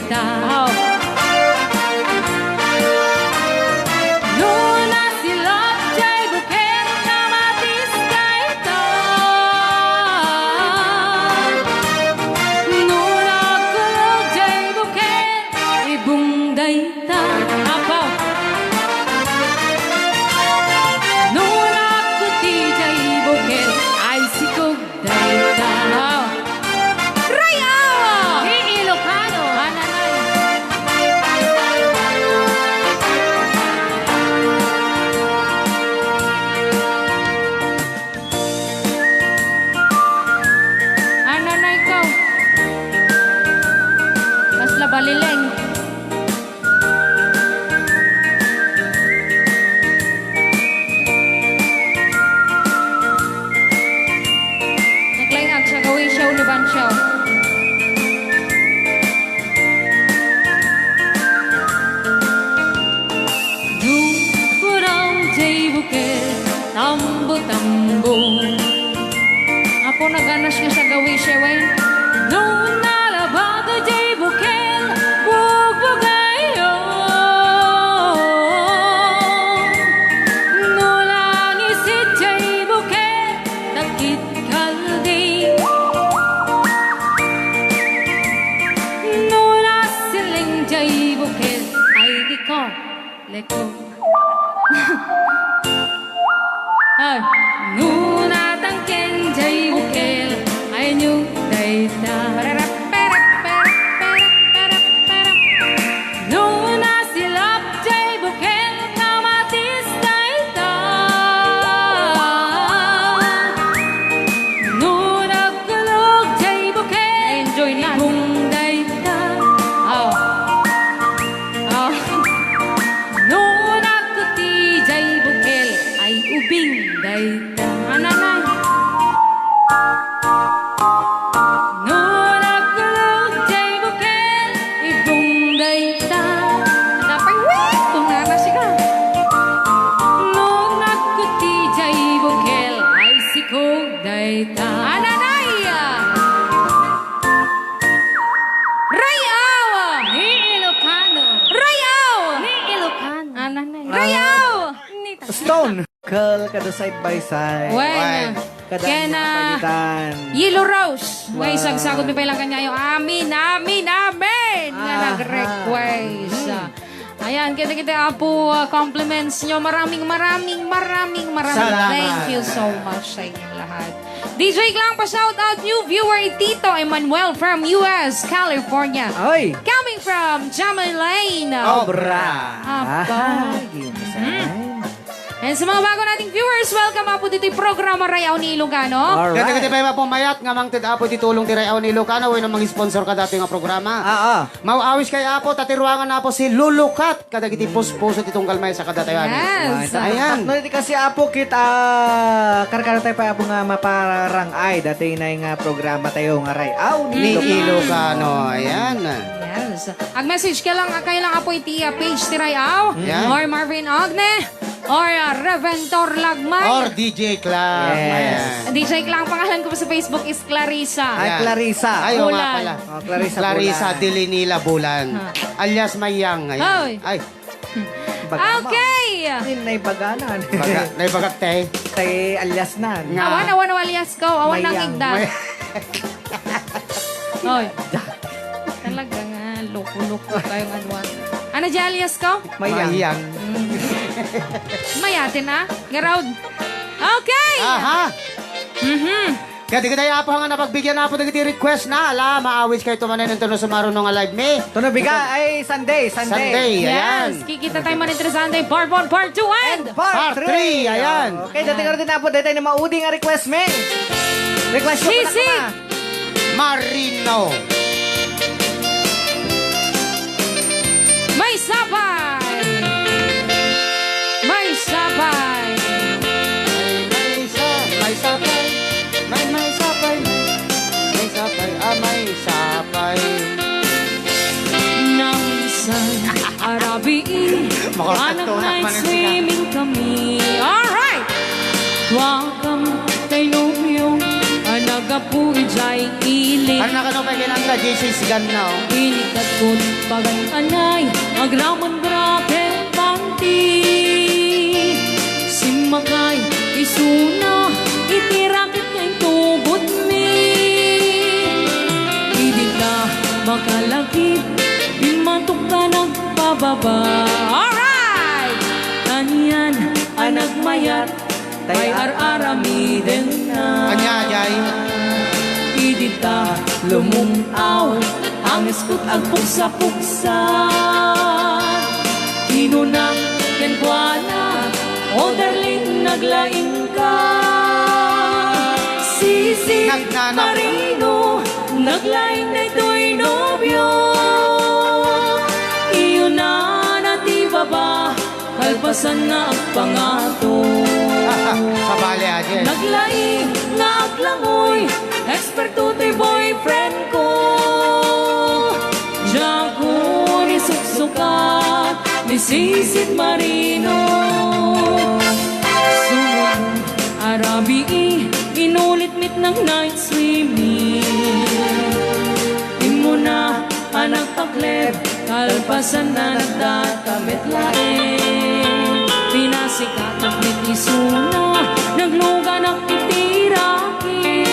dayta. Oh. Nuna silot jay buket kamatis dayta. Nuna kulog jay buket ibung dayta. Apo. Nuna kuti jay buket ay sikog dayta. Oh. Rayaw! Di Ilocano. Ananay. Ananay ko. Mas labalileng. Naglingag siya gawin siya uliban siya. Kurang jay buket tambo-tambo. Apo naganas nga sa gawin siya, wey. Nung nalabago jay buket bugbugayo. Nulang isit jay buket takit kaldi. Nula siling jay buket ay liko leko. Ay. Nuna tangkeng jay bukel ay nyug dayta. Perap, perap, perap, perap, perap, perap. Nuna silap jay bukel kamatis dayta. Nuna kulog jay bukel Enjoy na. ibung dayta. Oh. Oh. Nuna kuti jay bukel ay ubing dayta. Ananay. Nuna kulog jay bukel ibung dayta. Napay, wey! Tungana siya. Nung nagkuti jay bukel ay sikog dayta. Ananay! Rayaw! Ni Ilocano. Rayaw! Ni Ilocano. Ananay. Rayaw! Stone. Curl kada side by side. Wen. Kada Kena pagitan. Yellow Rose. Way Wow. sagsagot mi pa lang kanya yung amin, amin, amin nga Aha. nag-request. Ayan, kita po compliments nyo. Maraming Salamat. thank you so much sa inyong lahat. DJ Klang pa shout out new viewer Tito Emmanuel from US, California. Ay. Coming from Jamai Lane. Obra. Apa. Ginsan. And sa mga bago nating viewers, welcome po dito yung programa Rayaw ni Ilocano. Kati pa pumayat nga mang tid-apo ditulong ti Rayaw ni Ilocano way nang sponsor ka dati nga programa. Mauawis kay apo tatiruangan na po si Lulukat kada kiti puso titong kalmay sa kadatayan. Yes. Ayan. No, di kasi apo kit karkara tayo pa apo nga maparang ay dati na nga programa tayo nga Rayaw Ni Ilocano. Ayan. Yes. Ag-message ka lang, kayo lang apo iti page ti Rayaw. Yeah. Or Marvin Ogne. Or Reventor Lagmay. Or DJ Club. Yes. DJ Klang, pangalan ko pa sa Facebook is Clarissa. Ay, Ayan. Clarissa. Ay, oo nga Bulan. pala. Oh, Clarissa Clarissa Bulan. Dilinila Bulan. Alias Mayang. Hoy. Ay. Bagama. Okay. Din na ibaganan. Naibagat te. Tay alias na. Nga. Awan alias ko. Awan ng Mayang. igda. Hoy. Talaga nga, loko-loko tayong anuan. Ano di alias ko? Mayang. Mayatin na. Garawd. Okay. Aha. Kaya di tayo apo nga napagbigyan na po dagiti request na. Ala, maawis kayo tumanan ng tuno sumaro nung alive me. Tuno biga ay Sunday. Sunday, ayan. Yes. Kikita tayo manitra Sunday. Part 1, Part 2, and... Part 3, ayan. Okay, dati nga rin na po. Dati na mauding nga request me. Request ko Sisig. na Marino. May sapay! May sapay! May sapay. May sapay. May sapay. May sapay. Nang isang arabiin, anak Makakatunak night man yun swimming kami. Alright! Welcome tayo yung nagapuy jay ili. Ano na ka pa kinanta, JC Sigan na, oh. Inikat ko't pagan anay, agraman braken panti. Simakay, isuna, itirakit nga'y tugot mi. Hindi ka makalakit, bimantok ka nagpababa. Alright! Kanyan, anak mayat, tay ar-arami din na. Kanya, Jay. Idita lumungaw ang iskut ang puksa-puksa. Hinunang kenkwana o darling naglaing ka. Sisi Nagnanap. Marino naglaing na ito'y nobyo. Iyon na natiba ba kalpasan na ang pangato. Sabali, Ajay. Naglaing nga aglangoy, eksperto to'y boyfriend ko. Diyan ko ni suksukat, ni Sisid Marino. Sumunod Arabi, inulit-mit ng night swimming. Di mo na anak pakleb, kalpasan na nagtatamit laing. Pinasikat at nitisuna, nagluga ng itirakin.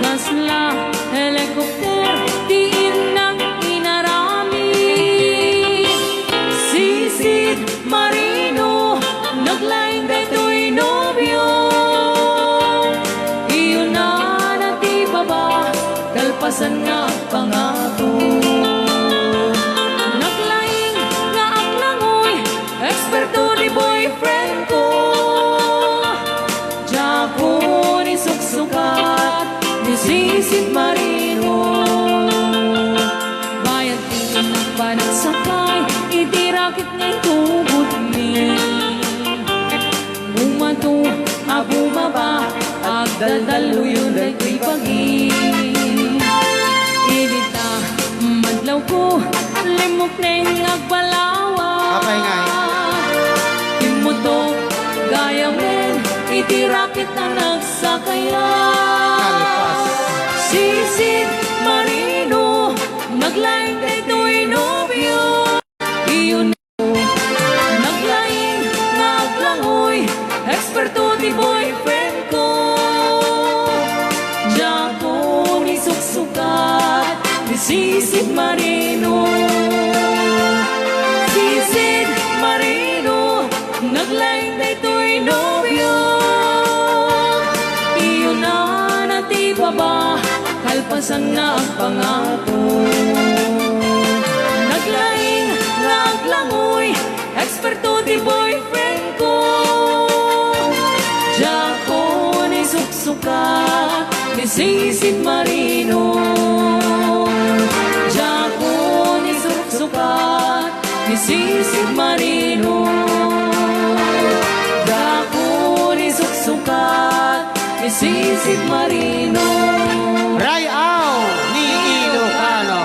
Kasla, helikopter, diin ng inarami. Sisid Marino, naglaing dayto'y nobyo. Iyon na natiba ba, kalpasan nga ang pangako. Naglaing nga ang langoy, eksperto ni boyfriend ko. Diyan ko ni suksukat, ni Sisid Marino. Bayad tingin ng panagsakay, itirakit nga'y tubod mi. Bumato, bumaba, agdadaluyon ay ko'y pagi. Idita, madlaw ko, limok neng agbalawa. Kapay nga, Imutok, gaya men, itirakit na nagsakayan. Kalpas. Sisid Marino, naglaing na ito'y nobyo. Iyon na, naglaing na aglangoy, eksperto di boyfriend ko. Diyan ko ni suksukat, ni Sisid Marino. Sisid Marino, naglaing na ito'y nobyo. Iyon na natiba ba, kalpasan na ang pangako. Naglaing na aglangoy, eksperto di boyfriend ko. Diyan ko ni suksukat, ni Sisid Marino. Diyan ko ni suksukat, ni Sisid Marino. Diyan ko ni suksukat, ni Sisid Marino. Rayaw ni Ilocano.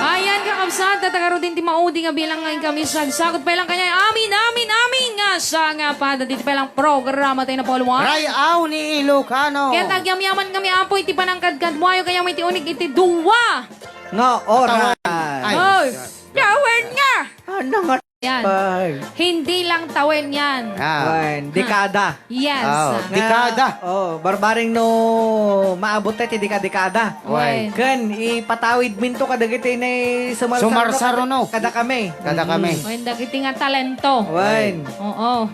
Ayan kakabsat, tatagaro din ti maudi nga bilang ngayon kami sagsakot pa lang kanya. Amin nga sa nga pa. Dito pa lang programa tayo na poluan. Rayaw ni Ilocano. Kaya tagyam-yaman kami apoy ti panangkadkad mo. Kaya may ti unig iti duwa. Nga oras. Ay, Oy, tawen nga. Ano nga? Yan. Ay. Hindi lang tawen yan. Wen, dekada. Yes. Oh, dekada. Barbaring no maabot tayo ti dekada. Why? Kan ipatawid minto kadagiti na Sumarsaro, no? Kada kami. Kada kami. Wen, dagiti nga talento. Wen. Oo.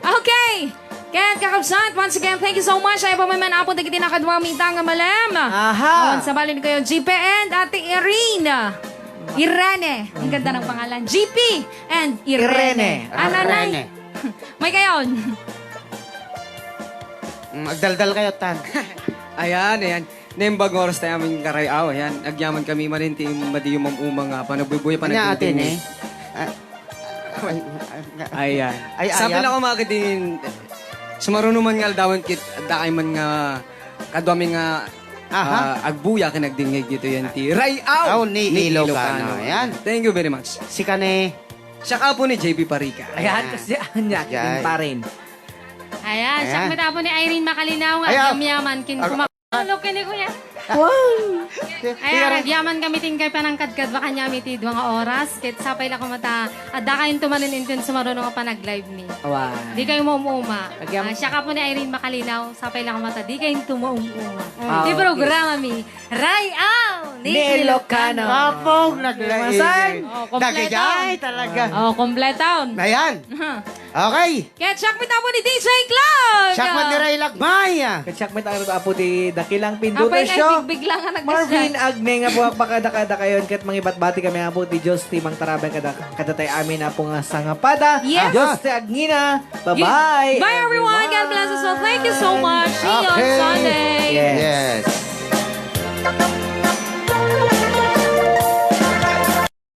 Okay. Kaya kakabsat, once again, thank you so much. Ay pa may manapon dagiti nakadwa mitang nga malem. Aha. Awan sa balin kayo, GP and Ate Irene. Irene. Ang ganda ng pangalan. GP and Irene. Ananay. Irene. May kayon. Magdaldal kayo, Tan. Ayan. Nembag oras tayo aming karayaw. Ayan, agyaman kami marinti madi yung mamumang panabubuya Kanya atin eh. Ayan. Ay, Sabi ayan. na ko mga kitin, sumaruno man nga aldawan kit, dakay man nga, kadwami nga, Aha. agbuya ka nagdingig dito yan ti Rayaw Aw ni Ilocano. Ayan. Thank you very much. Si Kane. Siya ka po ni JB Parica. Ayan, kasi niya, Jai. pa rin. Ayan, Ayan. siya kumita ni Irene Makalinaw nga. Ayan. Yam-yaman kin kumakulok kini kuya. Wow! Ayan, yaman gamitin kay panangkadkad baka niya mitid mga oras. Kit sapay lang kumata. Adda kayo tumanin intin sumarunong ka pa nag-live ni. Wow. Di kayo maumuma. Agyam- Siya ka po ni Irene Makalinaw. Sapay lang kumata. Di kayo tumaumuma. Ah, Di okay. programa mi. Rayaw! Ni Ilocano. Kapong naglaing. Masan? Oh, kompleto. Nagigay talaga. Oh, kompletown. Ayan. Okay. Kaya check me po ni DJ Cloud. Sakman ni Ray Lagmay. Katsak mo tayo apo di dakilang Apay pindutas na siya. bigla nga Marvin nagkasya. Agne nga po bakada kayon kat mga ibat-bati kami nga po di Diyos ti mang tarabay kada tayo amin na po nga sangapada. Yes. Diyos ti Agnina. Bye-bye. Bye everyone. God bless us all. Thank you so much. See you on Okay. Sunday. Yes. Yes.